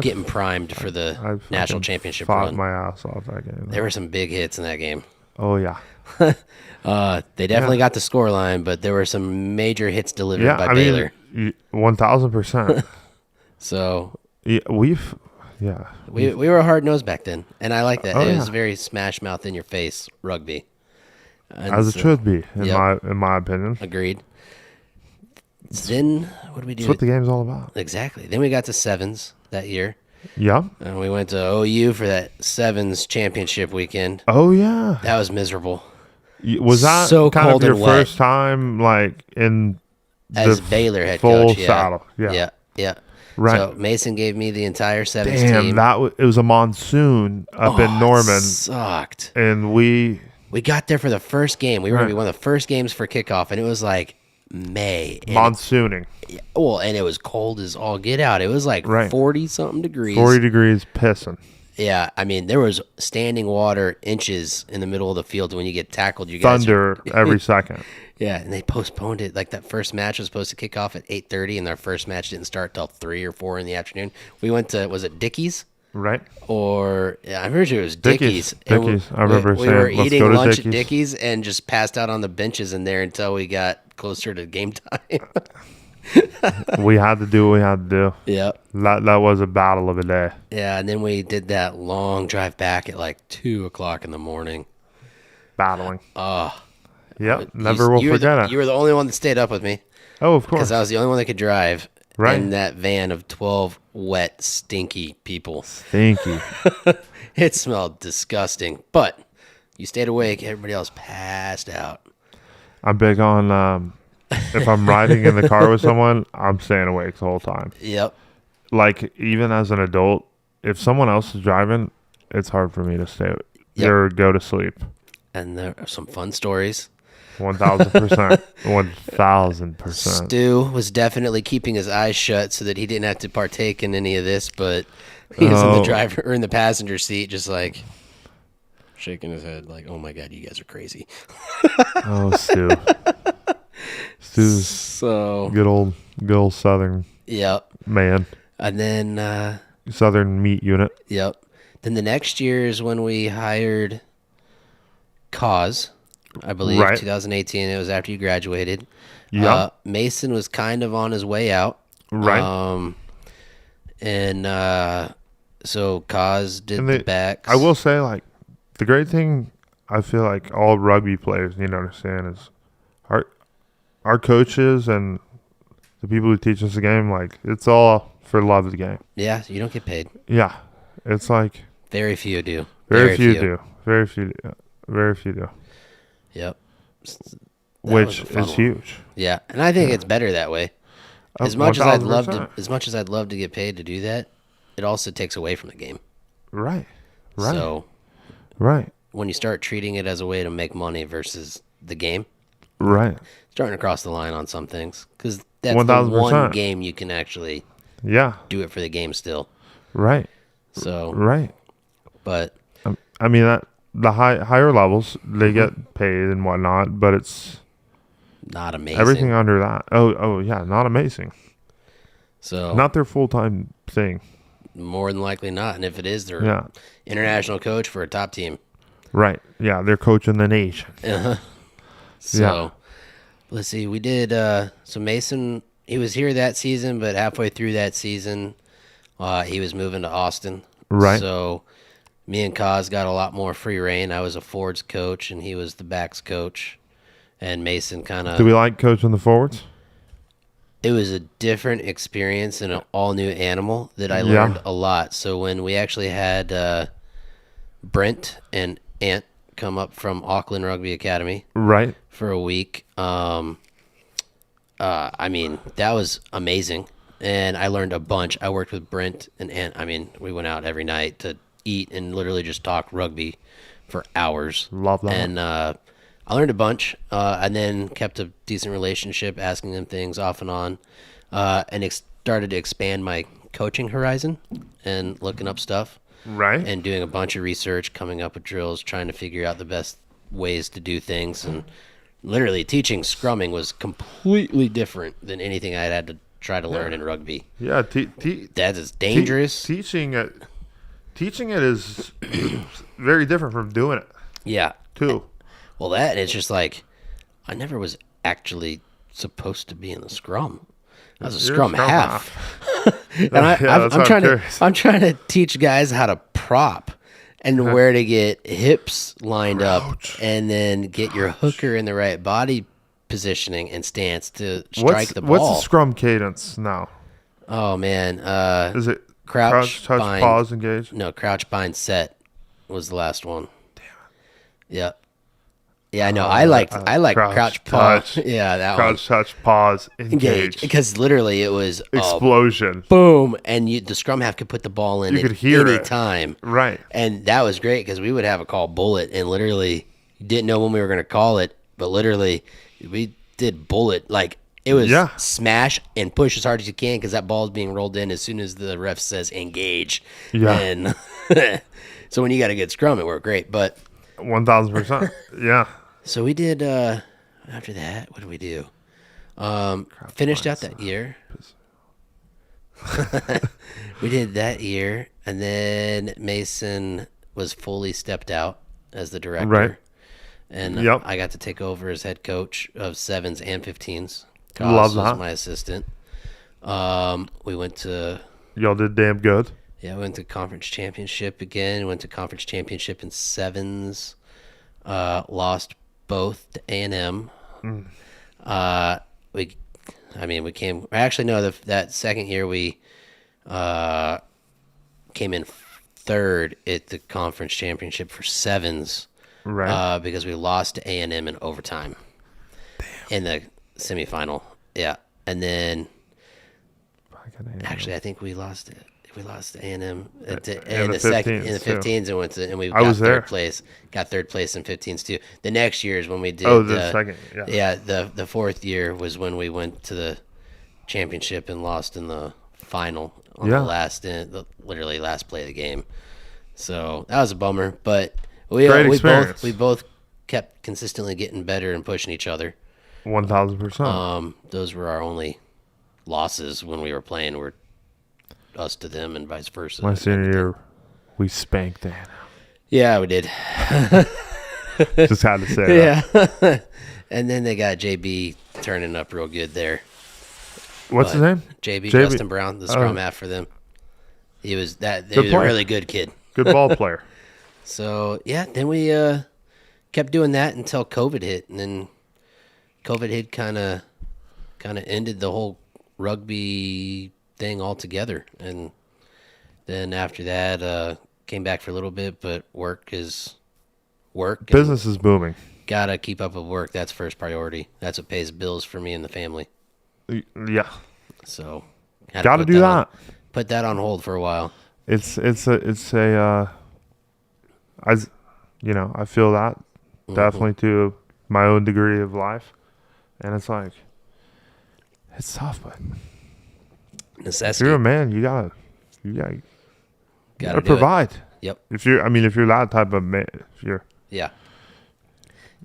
getting primed for the national championship fought run. My ass off that game. There were some big hits in that game. Oh, yeah. They definitely got the score line, but there were some major hits delivered by Baylor. 1,000%. So we were hard nosed back then, and I like that. It was very smash mouth in your face rugby, as it should be, in my opinion. Agreed. Then what did we do? That's what the game's all about. Exactly. Then we got to sevens that year. Yeah. And we went to OU for that sevens championship weekend. Oh yeah. That was miserable. Was that so kind cold of your and first time, like in as Baylor head full coach? Saddle. Yeah. Right. So Mason gave me the entire sevens team. It was a monsoon up in Norman. It sucked. And we got there for the first game. We were going to be one of the first games for kickoff, and it was like May. Monsooning. And it was cold as all get out. It was like 40-something degrees. 40 degrees pissing. Yeah, I mean, there was standing water inches in the middle of the field when you get tackled. You guys thunder every second. Yeah, and they postponed it. Like that first match was supposed to kick off at 8:30, and their first match didn't start till 3 or 4 in the afternoon. We went to, was it Dickey's? Right. Or I'm pretty sure it was Dickey's. I remember saying, we were let's eating go to lunch Dickey's. at Dickey's and just passed out on the benches in there until we got closer to game time. We had to do what we had to do. Yep. That was a battle of a day. Yeah, and then we did that long drive back at like 2 o'clock in the morning. Battling. Oh. Yep, never will forget it. You were the only one that stayed up with me. Oh, of course. Because I was the only one that could drive. Right. In that van of 12 wet, stinky people. Stinky. It smelled disgusting. But you stayed awake. Everybody else passed out. I'm big on... if I'm riding in the car with someone, I'm staying awake the whole time. Yep. Like, even as an adult, if someone else is driving, it's hard for me to stay or go to sleep. And there are some fun stories. 1,000%. 1,000%. Stu was definitely keeping his eyes shut so that he didn't have to partake in any of this, but he was in the driver or in the passenger seat, just like shaking his head, like, "Oh my God, you guys are crazy." Oh, Stu. Stu's so good old Southern man. And then Southern meat unit. Yep. Then the next year is when we hired Cause. I believe. Right. 2018. It was after you graduated. Yeah. Mason was kind of on his way out. Right. So Kaz did the backs. I will say, like, the great thing I feel like all rugby players need to understand is our coaches and the people who teach us the game, like, it's all for love of the game. Yeah, you don't get paid. Yeah. It's like... Very few do. Very few do. Very few do. Yep. Which is huge. Yeah, and I think it's better that way. As much as I'd love to get paid to do that, it also takes away from the game. Right. So, right. When you start treating it as a way to make money versus the game, right, starting to cross the line on some things, because that's 1,000%. the one game you can actually do it for the game still. Right. So right. But I mean that the higher levels they get paid and whatnot, but it's not amazing. Everything under that. Oh yeah, not amazing. So not their full-time thing. More than likely not. And if it is, they're international coach for a top team. Right. Yeah, they're coaching the nation. So let's see. We did so Mason, he was here that season, but halfway through that season, he was moving to Austin. Right. So me and Kaz got a lot more free reign. I was a forwards coach, and he was the backs coach. And Mason kind of... Do we like coaching the forwards? It was a different experience and an all-new animal that I learned a lot. So when we actually had Brent and Ant come up from Auckland Rugby Academy for a week, I mean, that was amazing. And I learned a bunch. I worked with Brent and Ant. I mean, we went out every night to eat and literally just talk rugby for hours. Love that. And I learned a bunch, and then kept a decent relationship, asking them things off and on, and started to expand my coaching horizon and looking up stuff. Right. And doing a bunch of research, coming up with drills, trying to figure out the best ways to do things. And literally teaching scrumming was completely different than anything I had to try to learn in rugby. Yeah. That is dangerous. Teaching it is very different from doing it. Yeah. Too. Well, it's just like, I never was actually supposed to be in the scrum. I was a scrum half. And I'm trying to teach guys how to prop and where to get hips lined up and then get your hooker in the right body positioning and stance to strike the ball. What's the scrum cadence now? Oh, man. Is it crouch, touch, bind, pause, engage? No, crouch, bind, set was the last one. Damn it. Yep. Yeah, I know. I like crouch, pause. Yeah, that one. Crouch, touch, pause, engage. Because literally it was explosion. Boom, and the scrum half could put the ball in at any time. Right. And that was great because we would have a call bullet, and literally didn't know when we were going to call it, but literally we did bullet. Like it was smash and push as hard as you can because that ball is being rolled in as soon as the ref says engage. Yeah. And so when you got a good scrum, it worked great. But 1,000%. Yeah. So we did, after that, what did we do? Finished out that year. We did that year, and then Mason was fully stepped out as the director. Right. And I got to take over as head coach of 7s and 15s. Love that. Was my assistant. We went to... Y'all did damn good. Yeah, we went to conference championship again. Went to conference championship in 7s. Lost both to A&M. We came. Actually, no. That second year we came in third at the conference championship for 7s. Right. Because we lost to A&M in overtime. Damn. In the semifinal. Yeah, and then actually, I think we lost it. We lost to A&M in the 15s and we got third place. Got third place in 15s too. The next year is when we did. Oh, the second. Yeah. Yeah. The fourth year was when we went to the championship and lost in the final on the literally last play of the game. So that was a bummer, but we both kept consistently getting better and pushing each other. 1,000%. Those were our only losses when we were playing. Were us to them and vice versa. My senior year, we spanked that. Yeah, we did. Just had to say that. Yeah. And then they got JB turning up real good there. What's his name? JB, Justin Brown, the scrum half for them. He was a really good kid. Good ball player. So, yeah, then we kept doing that until COVID hit. And then COVID hit kind of ended the whole rugby thing altogether. And then after that, came back for a little bit, but work is work. Business is booming. Got to keep up with work. That's first priority. That's what pays bills for me and the family. Yeah. So, got to do that. Put that on hold for a while. I feel that definitely to my own degree of life, and it's like it's tough, but necessity. If you're a man, you gotta provide. Yep. If you're that type of man,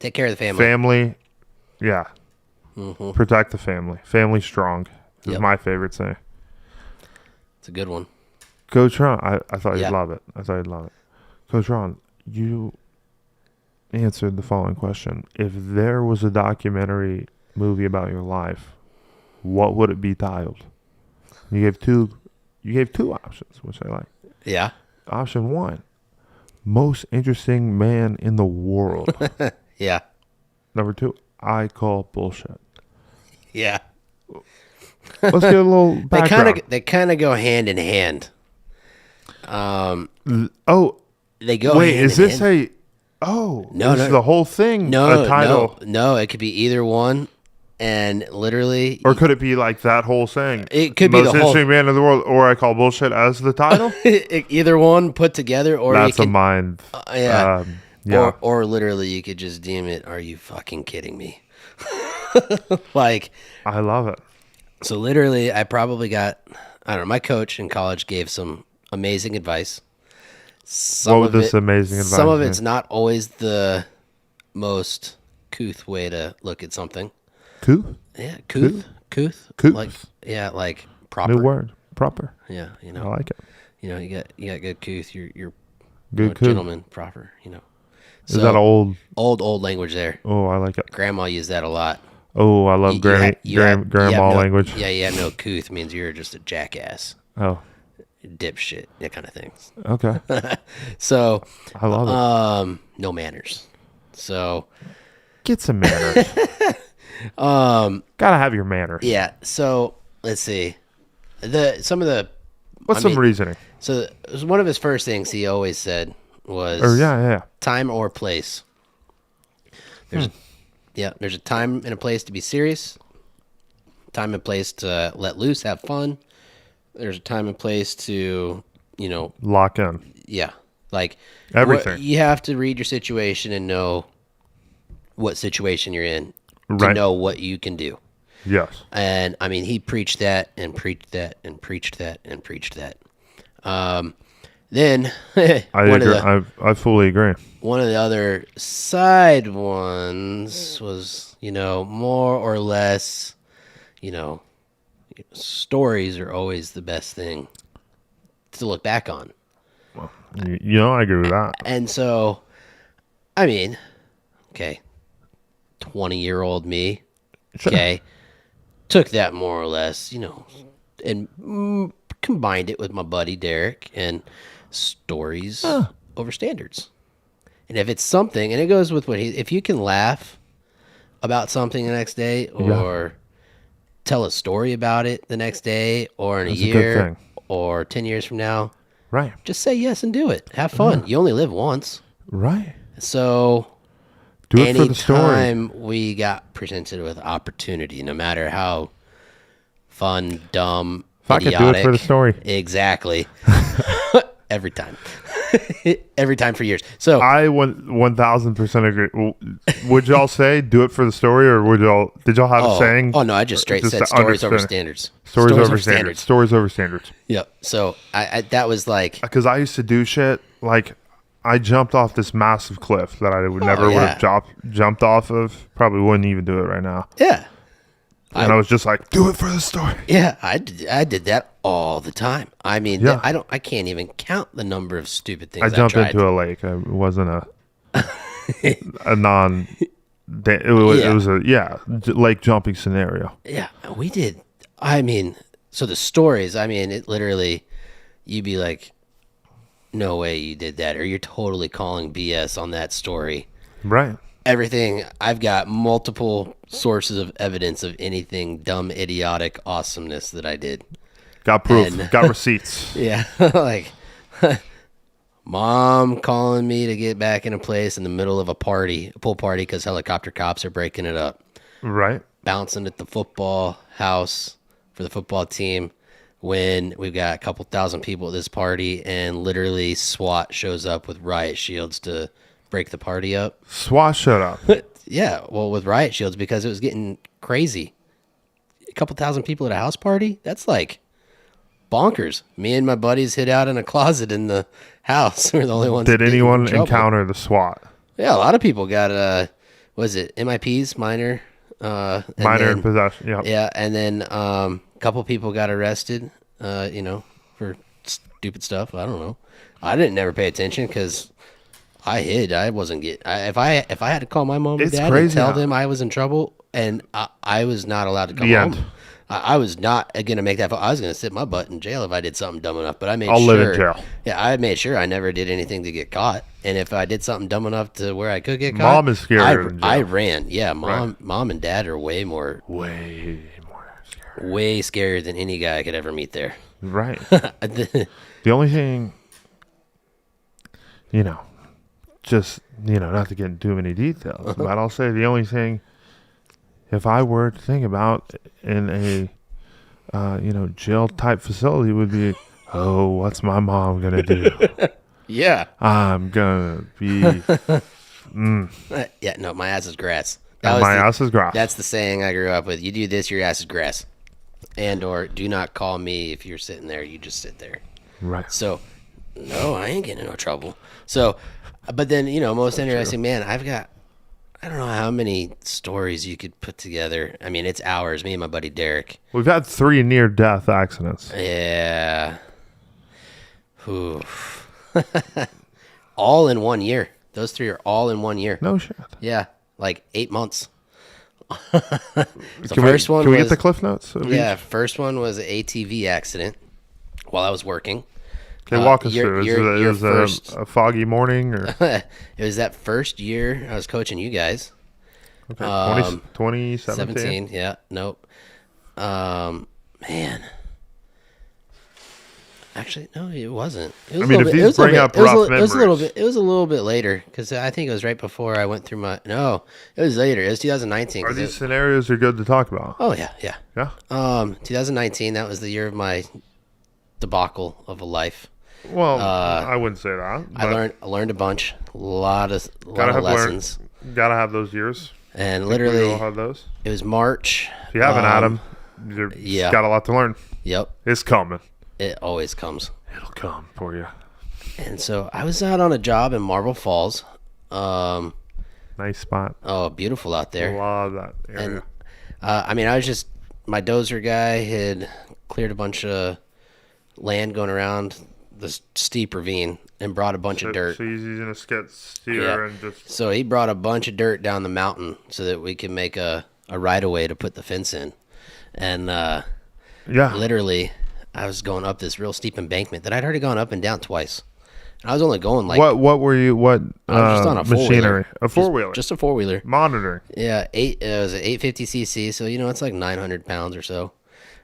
take care of the family. Family, yeah. Mm-hmm. Protect the family. Family strong is my favorite saying. It's a good one. Coach Ron, I thought you'd love it. Coach Ron, you answered the following question. If there was a documentary movie about your life, what would it be titled? You gave two options, which I like. Yeah. Option 1, most interesting man in the world. Yeah. Number 2, I call bullshit. Yeah. Let's get a little background. They kind of go hand in hand. They go. Wait, hand is in this hand. No, the whole thing? No, a title? No, it could be either one, and literally, or could it be like that whole saying? It could be most interesting man in the world, or I call bullshit as the title. Either one put together, or that's a mind. Yeah. Or literally, you could just deem it. Are you fucking kidding me? Like, I love it. So literally, I probably got, I don't know, my coach in college gave some amazing advice. Some of it's not always the most couth way to look at something. Couth? Yeah, couth. Couth. Like proper. New word. Proper. Yeah, I like it. You got good couth. You're good gentleman, proper, So, is that old language there? Oh, I like it. Grandma used that a lot. Oh, I love grandma language. Yeah, no couth means you're just a jackass. Oh. Dipshit, that kind of things. Okay. So I love it. No manners. So get some manners. Gotta have your manners. Yeah. So let's see. Some reasoning? So one of his first things he always said was time or place. There's a time and a place to be serious, time and place to let loose, have fun. There's a time and place to, lock in. Yeah. Like everything. You have to read your situation and know what situation you're in to know what you can do. Yes. And I mean, he preached that and preached that and preached that and preached that. Then I fully agree. One of the other side ones was, more or less, stories are always the best thing to look back on. Well, I agree with that. And so, I mean, 20-year-old me, took that more or less, and combined it with my buddy Derek and stories over standards. And if it's something, and it goes with if you can laugh about something the next day or tell a story about it the next day or in a year or 10 years from now, right? Just say yes and do it. Have fun. Yeah. You only live once. Right. So do it for the story. Anytime we got presented with opportunity, no matter how fun, dumb, idiotic. I could do it for the story. Exactly. Every time. Every time for years. So I 1000% agree. Would y'all say do it for the story, or did y'all have a saying? Oh no, I just straight said stories over standards. Stories over standards. Stories over standards. Yep. So I that was like, because I used to do shit like I jumped off this massive cliff that I would never would have jumped off of. Probably wouldn't even do it right now. Yeah. And I was just like, do it for the story. Yeah, I did that all the time. I mean, I can't even count the number of stupid things I jumped tried. into a lake. It wasn't a a non. It was a lake jumping scenario. Yeah, we did. I mean, so the stories. I mean, it literally, you'd be like, "No way you did that," or you're totally calling BS on that story. Right. Everything. I've got multiple sources of evidence of anything dumb, idiotic awesomeness that I did. Got proof. Got receipts. Yeah, like mom calling me to get back into place in the middle of a pool party, because helicopter cops are breaking it up. Right. Bouncing at the football house for the football team when we've got a couple thousand people at this party, and literally SWAT shows up with riot shields to break the party up. SWAT showed up. Yeah, well, with riot shields, because it was getting crazy. A couple thousand people at a house party? That's like bonkers. Me and my buddies hid out in a closet in the house. We're the only ones. Did anyone encounter the SWAT? Yeah, a lot of people got was it MIPs, minor in possession. Yeah. Yeah, and then a couple people got arrested. For stupid stuff. I don't know. I didn't never pay attention because I hid. I wasn't get. If I had to call my mom and dad and tell them I was in trouble, and I was not allowed to come home. I was not going to make that. I was going to sit my butt in jail if I did something dumb enough. But I made sure. I'll live in jail. Yeah, I made sure I never did anything to get caught. And if I did something dumb enough to where I could get caught, mom is scarier than jail. I ran. Yeah, mom and dad are way more scary. Way scarier than any guy I could ever meet there. Right. The only thing, just not to get into too many details, but I'll say the only thing. If I were to think about in a, jail type facility, would be, what's my mom gonna do? Yeah, I'm gonna be. Yeah, no, my ass is grass. My ass is grass. That's the saying I grew up with. You do this, your ass is grass, or do not call me if you're sitting there. You just sit there. Right. So, no, I ain't getting in no trouble. So, but then most interesting, man. I've got. I don't know how many stories you could put together. I mean, it's hours. Me and my buddy Derek. We've had 3 near-death accidents. Yeah. All in 1 year. Those 3 are all in 1 year. No shit. Yeah, like 8 months. Can we get the cliff notes? Yeah, first one was an ATV accident while I was working. Okay, walk us through. Is it a foggy morning? Or? It was that first year I was coaching you guys. Okay, 2017? Yeah, nope. Man. Actually, no, it wasn't. It was if these bring up rough memories. It was a little bit later, because I think it was right before I went through my... No, it was later. It was 2019. Are these scenarios are good to talk about? Oh, yeah. Yeah? 2019, that was the year of my debacle of a life. Well, I wouldn't say that. I learned a bunch, a lot of lessons. Gotta have those years. And literally, we all have those. It was March. If you haven't had them, you've got a lot to learn. Yep, it's coming. It always comes. It'll come for you. And so I was out on a job in Marble Falls. Nice spot. Oh, beautiful out there. Love that area. And I was just my dozer guy had cleared a bunch of land going around this steep ravine and brought a bunch of dirt. So he's using a skid steer and just... So he brought a bunch of dirt down the mountain so that we could make a right-of-way to put the fence in. And literally, I was going up this real steep embankment that I'd already gone up and down twice. And I was only going like... What were you... What I was just on a machinery? A four-wheeler? Just a four-wheeler. Monitoring? Yeah, it was an 850cc, so it's like 900 pounds or so.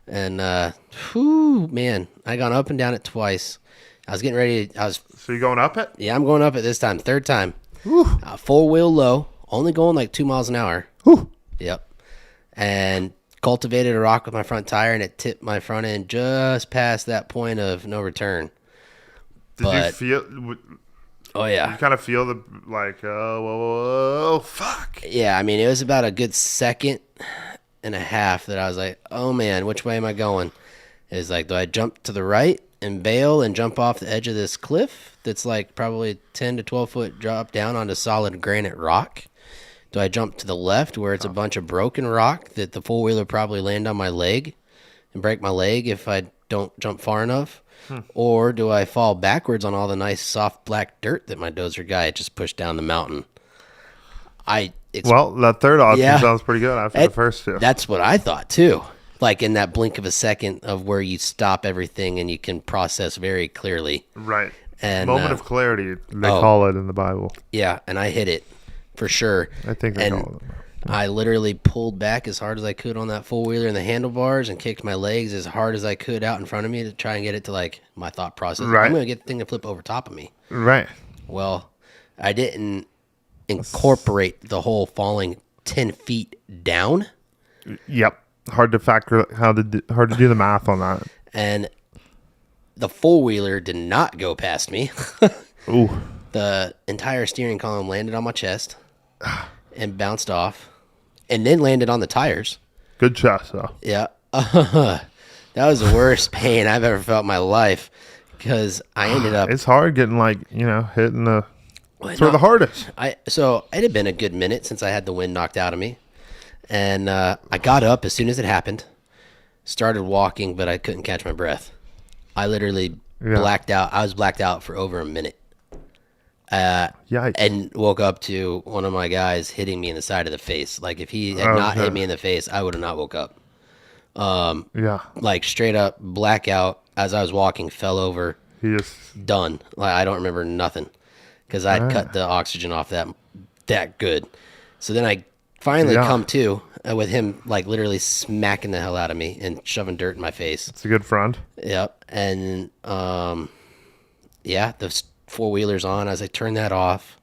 And, man, I gone up and down it twice. I was getting ready. So you going up it? Yeah, I'm going up it this time. Third time. Four-wheel low. Only going like 2 miles an hour. Whew. Yep. And cultivated a rock with my front tire, and it tipped my front end just past that point of no return. Did you feel... Oh, yeah. You kind of feel the, like, whoa, fuck. Yeah, it was about a good second and a half that I was like, oh, man, which way am I going? It's like, do I jump to the right and bail and jump off the edge of this cliff that's like probably 10 to 12 foot drop down onto solid granite rock? Do I jump to the left where it's a bunch of broken rock that the four-wheeler probably land on my leg and break my leg if I don't jump far enough? Or do I fall backwards on all the nice soft black dirt that my dozer guy just pushed down the mountain? that third option sounds pretty good after the first two. That's what I thought too. Like in that blink of a second of where you stop everything and you can process very clearly. Right. And moment of clarity, they call it in the Bible. Yeah, and I hit it for sure. I think they call it. I literally pulled back as hard as I could on that four-wheeler and the handlebars and kicked my legs as hard as I could out in front of me to try and get it to, like, my thought process. Right. I'm going to get the thing to flip over top of me. Right. Well, I didn't incorporate the whole falling 10 feet down. Yep. Hard to hard to do the math on that. And the four-wheeler did not go past me. Ooh. The entire steering column landed on my chest and bounced off and then landed on the tires. Good chest, though. Yeah. That was the worst pain I've ever felt in my life because I ended up... It's hard getting, hitting the... It's the hardest. So it had been a good minute since I had the wind knocked out of me. And I got up as soon as it happened, started walking, but I couldn't catch my breath. I literally blacked out. I was blacked out for over a minute. Yikes. And woke up to one of my guys hitting me in the side of the face. Like, if he had not hit me in the face, I would have not woke up. Like, straight up blackout as I was walking, fell over, done. Like, I don't remember nothing because I'd cut the oxygen off that good. So then I finally come to with him, like, literally smacking the hell out of me and shoving dirt in my face. It's a good friend. Yep. And, the four-wheeler's on. As I turn that off,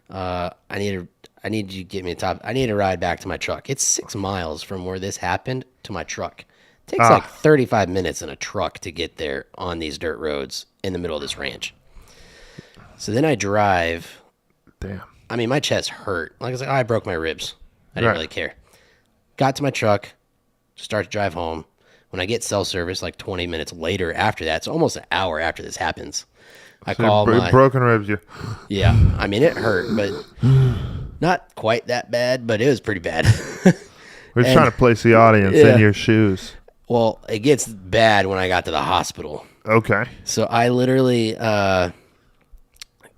I need you to get me a top. I need to ride back to my truck. It's 6 miles from where this happened to my truck. It takes like 35 minutes in a truck to get there on these dirt roads in the middle of this ranch. So then I drive. Damn. I mean, my chest hurt. Like, I was like, I broke my ribs. I didn't really care. Got to my truck, start to drive home. When I get cell service, like 20 minutes later after that, it's almost an hour after this happens. I call my... Broken ribs, Yeah. I mean, it hurt, but not quite that bad, but it was pretty bad. We're just trying to place the audience in your shoes. Well, it gets bad when I got to the hospital. Okay. So I literally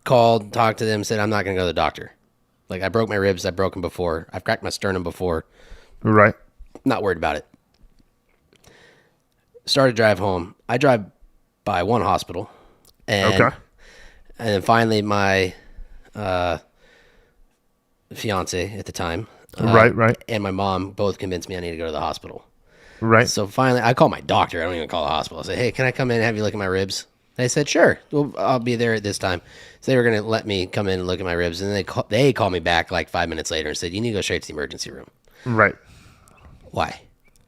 called, talked to them, said, I'm not going to go to the doctor. Like, I broke my ribs. I've broken before. I've cracked my sternum before. Right. Not worried about it. Started to drive home. I drive by one hospital. And then finally my fiance at the time. Right. And my mom both convinced me I need to go to the hospital. Right. So finally, I call my doctor. I don't even call the hospital. I say, hey, can I come in and have you look at my ribs? They said, sure. Well, I'll be there at this time. So they were going to let me come in and look at my ribs. And then they called me back like 5 minutes later and said, you need to go straight to the emergency room. Right. Why?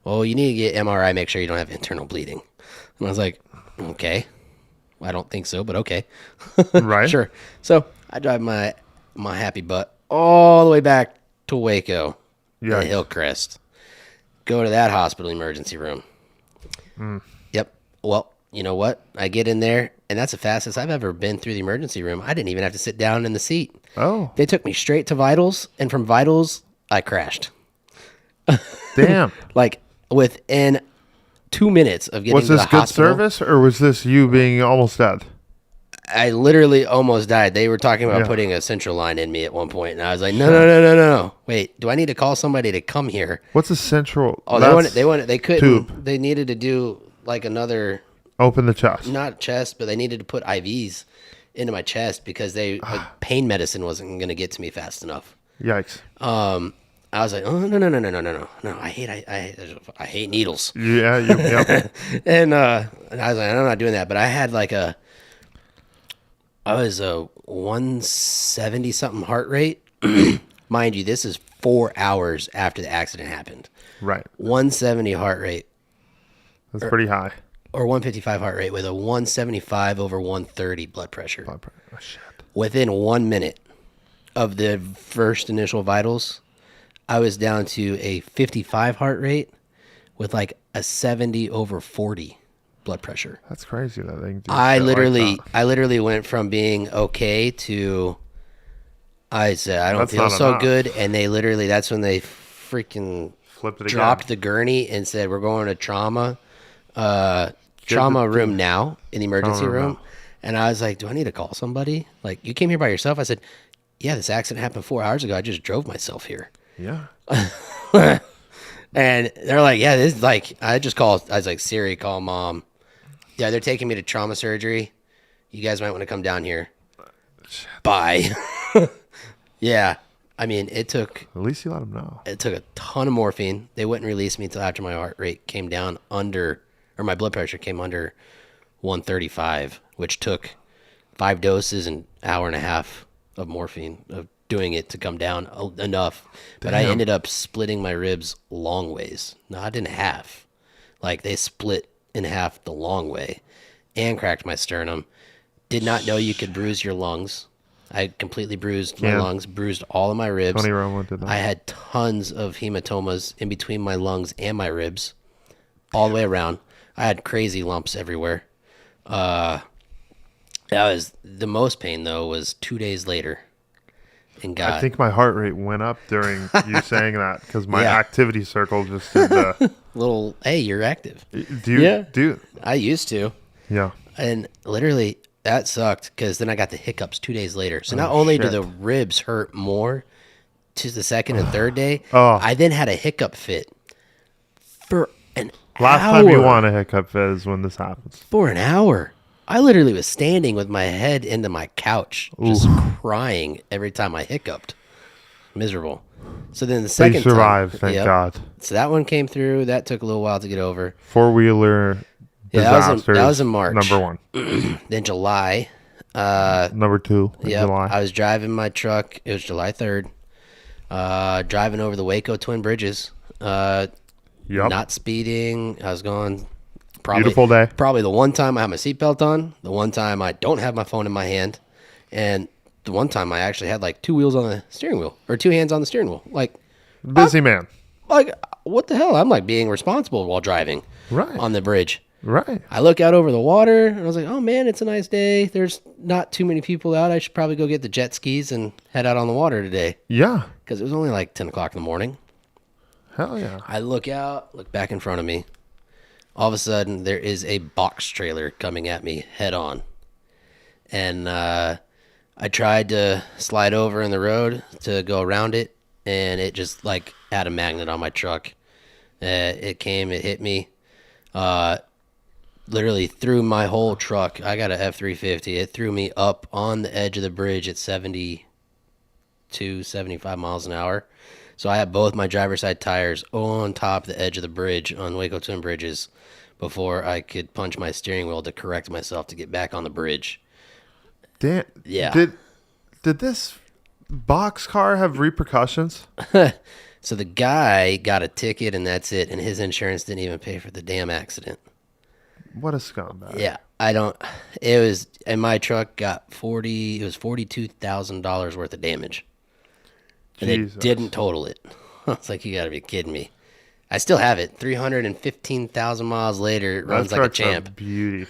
Well, you need to get MRI, make sure you don't have internal bleeding. And I was like, okay. I don't think so, but okay. Right. Sure. So I drive my happy butt all the way back to Waco, the Hillcrest. Go to that hospital emergency room. Yep. Well, you know what? I get in there, and that's the fastest I've ever been through the emergency room. I didn't even have to sit down in the seat. Oh. They took me straight to vitals, and from vitals, I crashed. Damn. Like, within 2 minutes of getting to the hospital. Was this good service, or was this you being almost dead? I literally almost died. They were talking about putting a central line in me at one point, and I was like, no. Wait, do I need to call somebody to come here? What's a central? Oh, they couldn't. Tube. They needed to do like another... Open the chest. Not chest, but they needed to put IVs into my chest because pain medicine wasn't going to get to me fast enough. Yikes. I was like, oh, no. I hate needles. Yeah. Yep. And I was like, I'm not doing that. But I had I was a 170 something heart rate. Mind you, this is 4 hours after the accident happened. Right. 170 heart rate. That's pretty high. Or 155 heart rate with a 175 over 130 blood pressure. Oh, shit. Within 1 minute of the first initial vitals, I was down to a 55 heart rate with like a 70 over 40 blood pressure. That's crazy that they can do I literally went from being okay to I said I don't feel so good, and that's when they freaking dropped the gurney and said we're going to trauma room now in the emergency room. And I was like, do I need to call somebody? Like, you came here by yourself? I said, yeah, this accident happened 4 hours ago. I just drove myself here. Yeah. And they're like, yeah, this is like, I was like, Siri, call mom. Yeah, they're taking me to trauma surgery. You guys might want to come down here. Bye. Yeah. I mean, it took... At least you let them know. It took a ton of morphine. They wouldn't release me until after my heart rate came down under... Or my blood pressure came under 135, which took 5 doses and an hour and a half of morphine, of doing it to come down enough. But I ended up splitting my ribs long ways. Not in half. Like, they split in half the long way. And cracked my sternum. Did not know you could bruise your lungs. I completely bruised my lungs, bruised all of my ribs. Tony Romo did that. I had tons of hematomas in between my lungs and my ribs, all the way around. I had crazy lumps everywhere. That was the most pain, though, was 2 days later. And I think my heart rate went up during you saying that because my activity circle just did the little. Hey, you're active. Do I used to. Yeah. And literally. That sucked because then I got the hiccups 2 days later. So not only do the ribs hurt more to the second and third day, I then had a hiccup fit for an hour. Last time you want a hiccup fit is when this happens. For an hour. I literally was standing with my head into my couch, just crying every time I hiccuped. Miserable. So then the second time. You survived, thank God. So that one came through. That took a little while to get over. Four-wheeler. Yeah, that was in March. Number 1. Then July. Number 2. July. I was driving my truck. It was July 3rd. Driving over the Waco Twin Bridges. Not speeding. I was going. Beautiful day. Probably the one time I have my seatbelt on. The one time I don't have my phone in my hand. And the one time I actually had like 2 wheels on the steering wheel. Or 2 hands on the steering wheel. Like. Busy man. Like, what the hell? I'm like being responsible while driving. Right. On the bridge. Right. I look out over the water, and I was like, oh, man, it's a nice day. There's not too many people out. I should probably go get the jet skis and head out on the water today. Yeah. Because it was only like 10 o'clock in the morning. Hell yeah. I look out, look back in front of me. All of a sudden, there is a box trailer coming at me head on. And I tried to slide over in the road to go around it, and it just like had a magnet on my truck. It came, it hit me. Literally threw my whole truck. I got a F-350. It threw me up on the edge of the bridge at 72, 75 miles an hour. So I had both my driver's side tires on top of the edge of the bridge on Waco Twin Bridges before I could punch my steering wheel to correct myself to get back on the bridge. Damn. Yeah. Did this box car have repercussions? So the guy got a ticket and that's it. And his insurance didn't even pay for the damn accident. What a scumbag. Yeah, and my truck got $42,000 worth of damage. And they didn't total it. I was like, you gotta be kidding me. I still have it. 315,000 miles later, it runs like a champ. Beauty.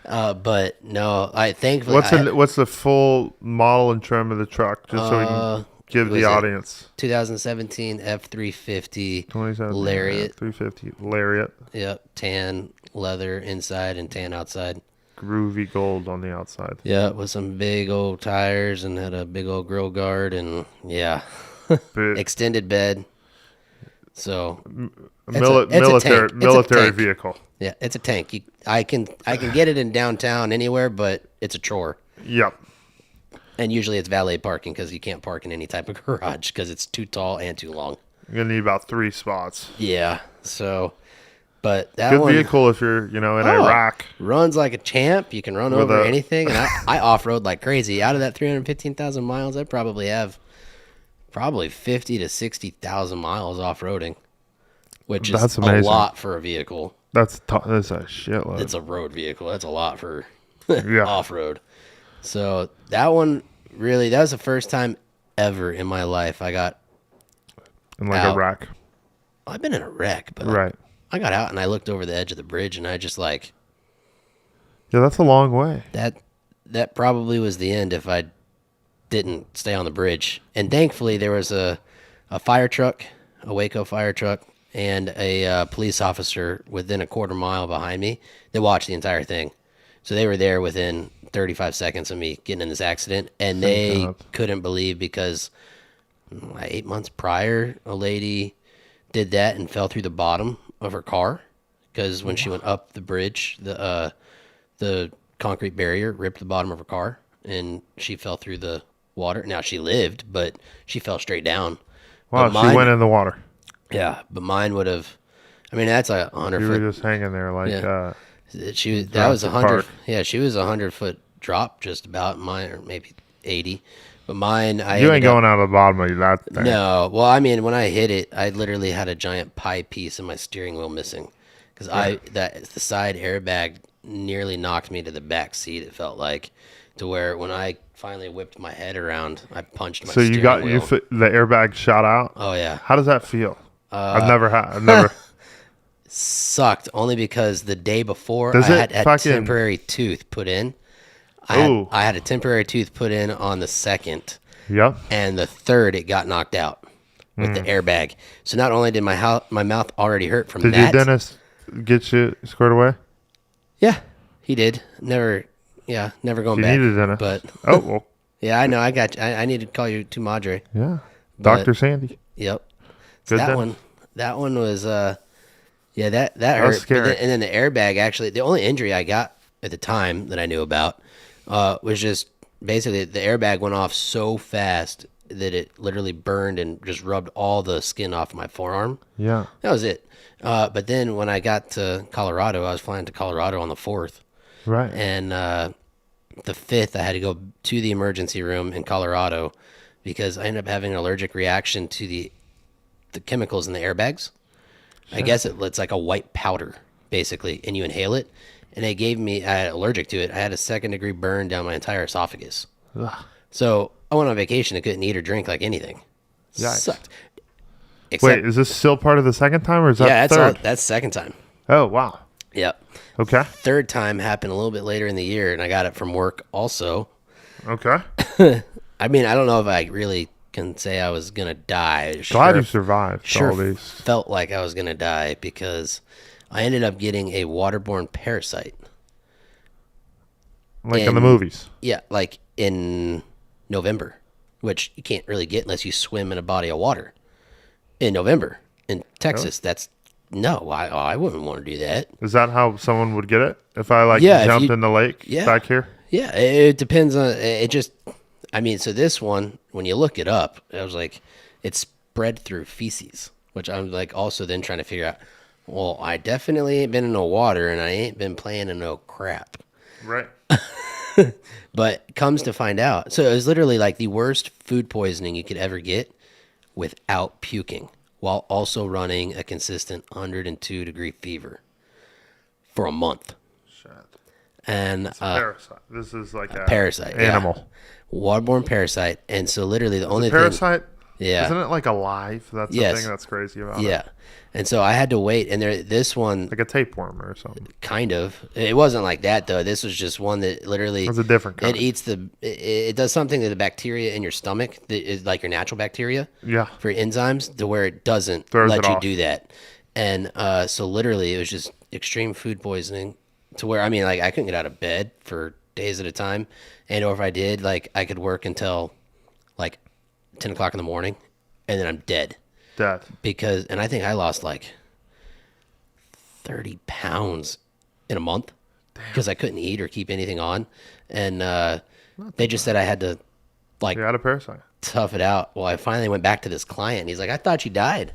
But no, thankfully. What's the full model and trim of the truck? Just so we can give the audience. 2017 F350 Lariat. F350 Lariat. Yep, tan leather inside and tan outside. Groovy gold on the outside. Yeah, with some big old tires and had a big old grill guard and extended bed. So military vehicle. Yeah, it's a tank. I can get it in downtown anywhere, but it's a chore. Yep. And usually it's valet parking because you can't park in any type of garage because it's too tall and too long. You're gonna need about 3 spots. Yeah. So. But that good vehicle if you're, in Iraq. Runs like a champ. You can run over anything. And I off-road like crazy. Out of that 315,000 miles, I probably have 50 to 60,000 miles off-roading, which is a lot for a vehicle. That's a shitload. It's a road vehicle. That's a lot for off-road. So that one really, that was the first time ever in my life I got in a wreck. I've been in a wreck, but right. I got out and I looked over the edge of the bridge and I just like... Yeah, that's a long way. That probably was the end if I didn't stay on the bridge. And thankfully there was a fire truck, a Waco fire truck, and a police officer within a quarter mile behind me that watched the entire thing. So they were there within 35 seconds of me getting in this accident, and they couldn't believe because 8 months prior, a lady did that and fell through the bottom of her car because when she went up the bridge, the concrete barrier ripped the bottom of her car, and she fell through the water. Now, she lived, but she fell straight down. Wow, she went in the water. Yeah, but mine would have. I mean, that's a 100 foot. You were just hanging there like. Yeah. That was 100. Yeah, she was 100-foot drop, just about. Mine, or maybe 80. But mine, you ain't going out of the bottom of that thing. No, well, I mean, when I hit it, I literally had a giant pie piece of my steering wheel missing because the side airbag nearly knocked me to the back seat. It felt like, to where when I finally whipped my head around, I punched my steering wheel. So the airbag shot out? Oh yeah. How does that feel? I've never. Sucked only because the day before I had a temporary tooth put in. I had a temporary tooth put in on the 2nd. Yep. And the 3rd, it got knocked out with the airbag. So not only did my mouth already hurt from that. Did your dentist get you squared away? Yeah, he did. Never going back. You need a dentist. But well. Yeah, I know. I got you. I need to call you to Madre. Yeah. Dr. Sandy. Yep. So that one was that hurt. Scary. And then the airbag, actually, the only injury I got at the time that I knew about was just basically the airbag went off so fast that it literally burned and just rubbed all the skin off my forearm. Yeah. That was it. But then when I got to Colorado, I was flying to Colorado on the 4th. Right. And the 5th, I had to go to the emergency room in Colorado because I ended up having an allergic reaction to the chemicals in the airbags. Sure. I guess it's like a white powder, basically, and you inhale it. And they gave me, I had allergic to it. I had a 2nd-degree burn down my entire esophagus. Ugh. So I went on vacation. I couldn't eat or drink like anything. Yikes. Sucked. Wait, is this still part of the 2nd time, or is that third? That's 2nd time. Oh, wow. Yep. Okay. 3rd time happened a little bit later in the year, and I got it from work also. Okay. I mean, I don't know if I really can say I was going to die. Glad you survived all these. Felt like I was going to die because I ended up getting a waterborne parasite. Like in the movies? Yeah, like in November, which you can't really get unless you swim in a body of water. In November, in Texas, that's... No, I wouldn't want to do that. Is that how someone would get it? If I jumped in the lake back here? Yeah, it depends on it. Just, I mean, so this one, when you look it up, I was like, it's spread through feces, which I'm like also then trying to figure out. Well, I definitely ain't been in no water, and I ain't been playing in no crap. Right. But comes to find out, so it was literally like the worst food poisoning you could ever get without puking, while also running a consistent 102-degree fever for a month. Shit. And it's a parasite. This is like a parasite animal. Yeah. Waterborne parasite. And so literally the only parasite? Yeah. Isn't it like alive? That's the thing that's crazy about it. Yeah. And so I had to wait. And this one... Like a tapeworm or something. Kind of. It wasn't like that, though. This was just one that literally... It's a different kind. It eats it does something to the bacteria in your stomach that is like your natural bacteria. Yeah. For your enzymes, to where it doesn't let you do that. And so literally it was just extreme food poisoning to where, I mean, like I couldn't get out of bed for days at a time. And or if I did, like I could work until like 10 o'clock in the morning and then I'm dead. Because, and I think I lost like 30 pounds in a month because I couldn't eat or keep anything on. And they just said I had to like you had a parasite. Tough it out. Well, I finally went back to this client. And he's like, I thought you died.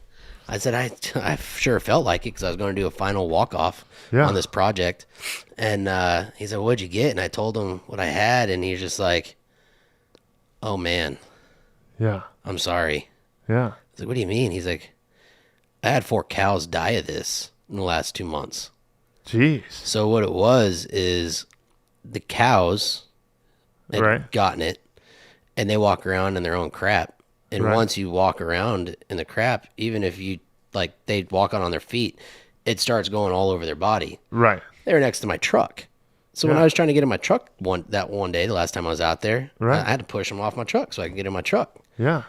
I said, I sure felt like it because I was going to do a final walk-off on this project. And he said, what'd you get? And I told him what I had. And he's just like, oh, man. Yeah. I'm sorry. Yeah. I was like, what do you mean? He's like, I had 4 cows die of this in the last 2 months. Jeez. So what it was is the cows had gotten it, and they walk around in their own crap. And once you walk around in the crap, even if you, like, they walk on their feet, it starts going all over their body. Right. They were next to my truck. So when I was trying to get in my truck one day, the last time I was out there, I had to push them off my truck so I could get in my truck. Yeah.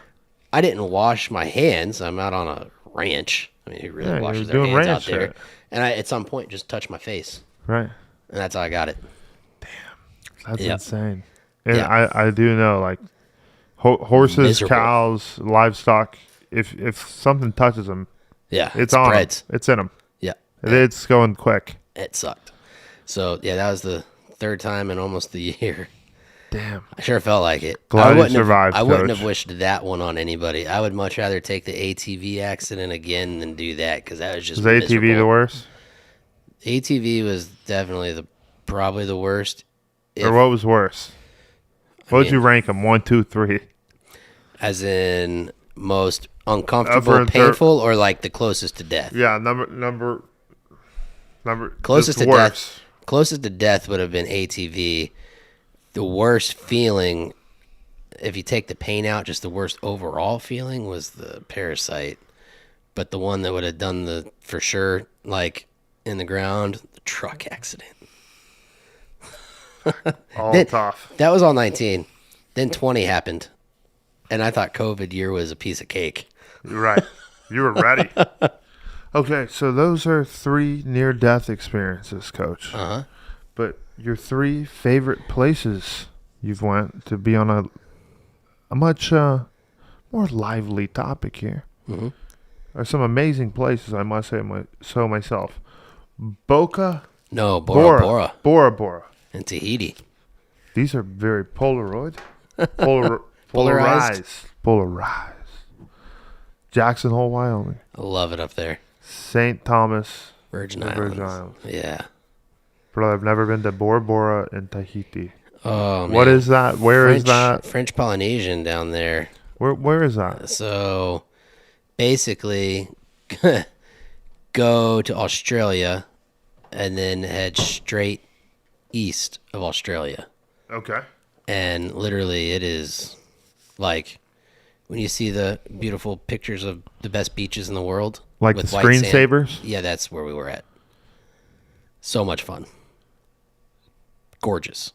I didn't wash my hands. I'm out on a ranch. I mean, who really washes their hands out there? And I, at some point, just touched my face. Right. And that's how I got it. That's insane. And I do know, like, horses, Miserable. cows, livestock, if something touches them, it's on 'em. It's in them. Yeah. It's going quick. It sucked. So, that was the third time in almost the year. Damn. I sure felt like it. Glad you survived, I wouldn't Coach. have wished that one on anybody. I would much rather take the ATV accident again than do that, because that was just Was ATV miserable. the worst? ATV was definitely probably the worst. Or what was worse? What would you rank them? 1, 2, 3. As in most uncomfortable, painful, or like the closest to death? Yeah, number Closest to worse. death. Closest to death would have been ATV. The worst feeling, if you take the pain out, just the worst overall feeling was the parasite. But the one that would have done for sure, like in the ground, the truck accident. Tough. That was all 19. Then 20 happened. And I thought COVID year was a piece of cake. Right. You were ready. Okay, so those are 3 near-death experiences, Coach. Uh-huh. But your 3 favorite places you've went to be on a much more lively topic here. Mm-hmm. Are some amazing places, I must say so myself. Boca. No, Bora Bora. Bora Bora. And Tahiti. These are very polarized. Jackson Hole, Wyoming. I love it up there. St. Thomas. Virgin Islands. Islands. Yeah. Brother, I've never been to Bora Bora and Tahiti. Oh, man. What is that? Where is that? French Polynesian down there. Where is that? So, basically, go to Australia and then head straight east of Australia. Okay. And literally, it is like when you see the beautiful pictures of the best beaches in the world. Like the screensavers? Yeah, that's where we were at. So much fun. Gorgeous.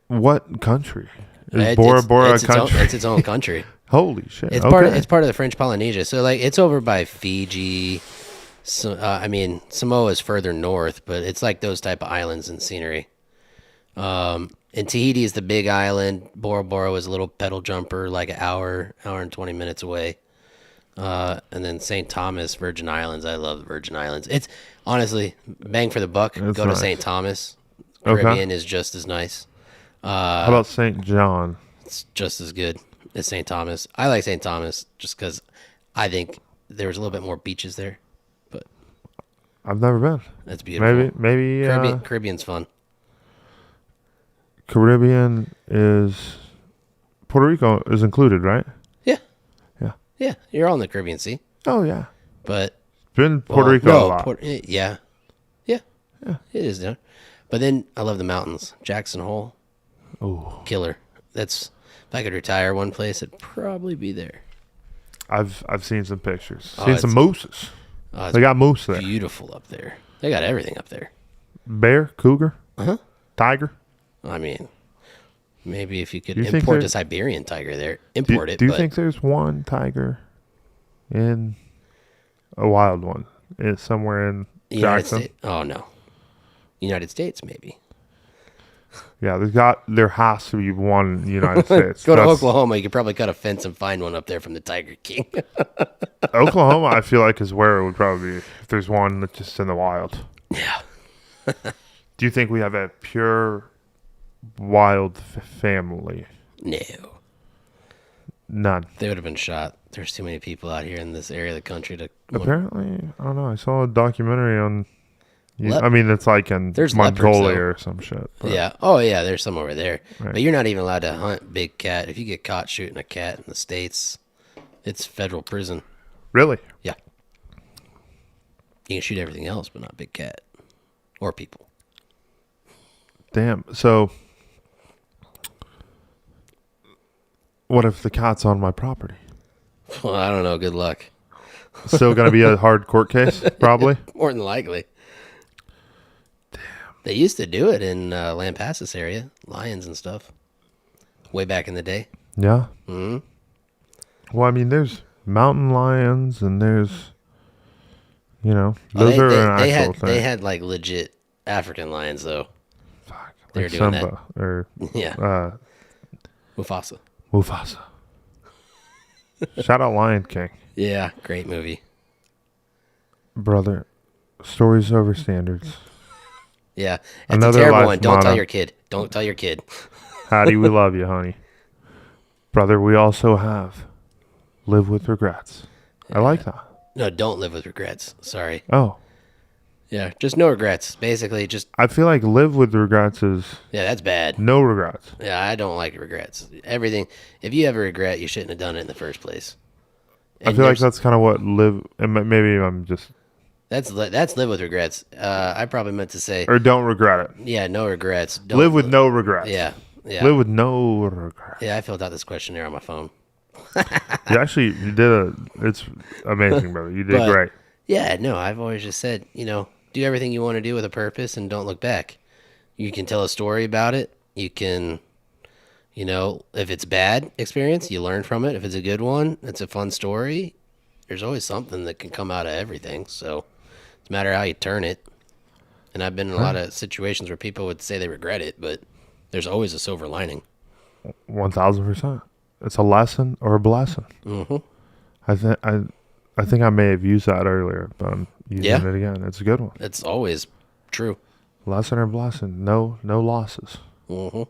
What country? Is Bora Bora a country? It's its own country. Holy shit. It's part of the French Polynesia. So like it's over by Fiji. So, Samoa is further north, but it's like those type of islands and scenery. And Tahiti is the big island. Bora Bora was a little pedal jumper, like an hour and 20 minutes away. And then St. Thomas, Virgin Islands. I love the Virgin Islands. It's honestly bang for the buck. That's go nice. to St. Thomas. Okay. Caribbean is just as nice. How about St. John? It's just as good as St. Thomas. I like St. Thomas just because I think there was a little bit more beaches there. But I've never been. that's beautiful. Maybe Caribbean's fun. Caribbean is Puerto Rico is included, right? Yeah, you're all in the Caribbean Sea. Oh yeah. But Been Puerto Rico a lot. Yeah, it is there. But then I love the mountains. Jackson Hole, killer. That's if I could retire one place, it'd probably be there. I've seen some pictures. Oh, Seen some mooses. They got moose there. Beautiful up there. They got everything up there. Bear, cougar, tiger. I mean, maybe if you could import the Siberian tiger there, import it. Do you think there's one tiger in a wild one? It's somewhere in United Jackson? States? Oh no, United States maybe. Yeah, there has to be one in the United States. Go to Oklahoma. You could probably cut a fence and find one up there from the Tiger King. Oklahoma, I feel like, is where it would probably be if there's one that's just in the wild. Yeah. Do you think we have a pure wild family? No. None. They would have been shot. There's too many people out here in this area of the country to. Apparently, I don't know. I saw a documentary on. It's like in Mongolia or some shit. But. Yeah. Oh, yeah. There's some over there. Right. But you're not even allowed to hunt big cat. If you get caught shooting a cat in the States, it's federal prison. Really? Yeah. You can shoot everything else, but not big cat or people. Damn. So, what if the cat's on my property? Well, I don't know. Good luck. Still going to be a hard court case, probably? More than likely. Damn. They used to do it in Lampasas area, lions and stuff, way back in the day. Yeah? Mm-hmm. Well, I mean, there's mountain lions and there's, those are an actual thing. They had like legit African lions, though. Fuck. They were doing Simba, that. Or Mufasa. Shout out Lion King. Yeah, great movie. Brother, stories over standards. Yeah, that's a terrible one. Don't tell your kid. Don't tell your kid. Hattie, we love you, honey. Brother, we also have live with regrets. I like that. No, don't live with regrets. Sorry. Oh. Yeah, just no regrets. Basically, just... I feel like live with regrets is... Yeah, that's bad. No regrets. Yeah, I don't like regrets. Everything... If you have a regret, you shouldn't have done it in the first place. And I feel like that's kind of what live... And maybe I'm just... That's live with regrets. I probably meant to say... Or don't regret it. Yeah, no regrets. Live with no regrets. Yeah. Live with no regrets. Yeah, I filled out this questionnaire on my phone. You did it's amazing, brother. You did great. Yeah, no, I've always just said, do everything you want to do with a purpose and don't look back. You can tell a story about it. You can, if it's bad experience, you learn from it. If it's a good one, it's a fun story. There's always something that can come out of everything. So it's a matter of how you turn it. And I've been in a lot of situations where people would say they regret it, but there's always a silver lining. 1,000%. It's a lesson or a blessing. Mm-hmm. I think I may have used that earlier, but I'm using it again. It's a good one. It's always true. Lesson or blessing. No losses. Mm-hmm.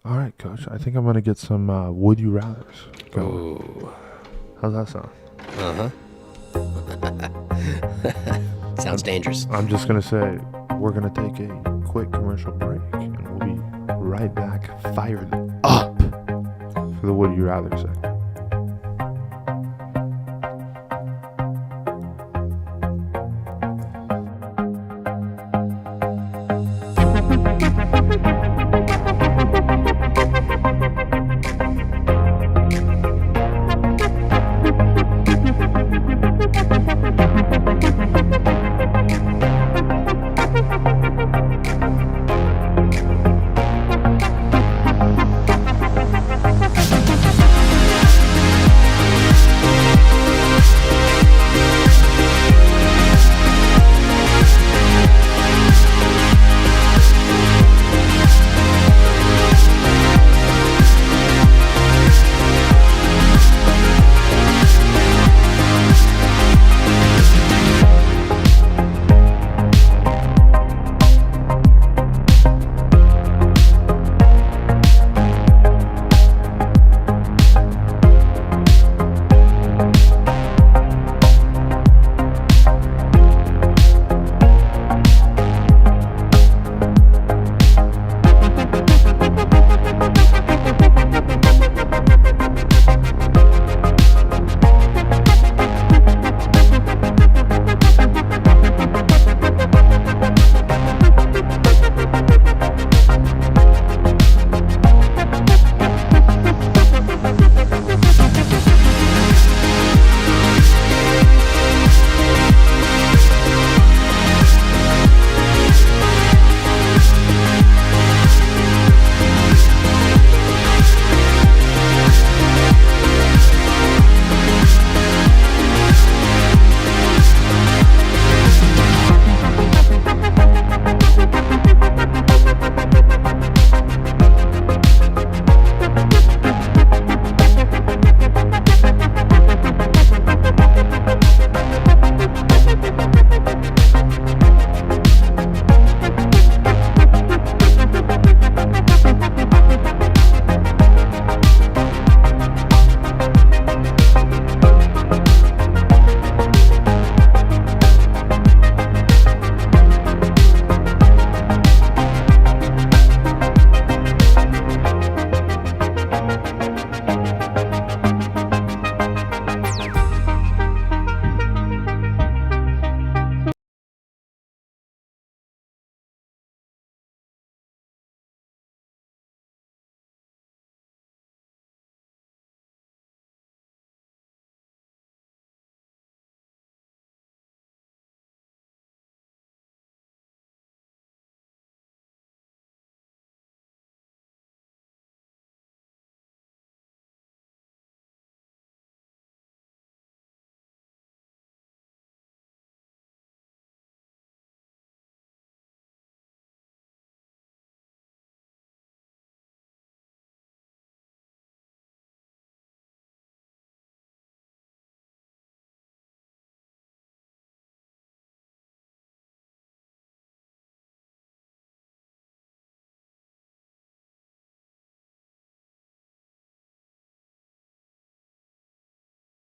All right, Coach. I think I'm going to get some Would You Rathers going. Ooh. How's that sound? Uh-huh. Sounds dangerous. I'm just going to say we're going to take a quick commercial break, and we'll be right back fired up for the Would You Rather segment.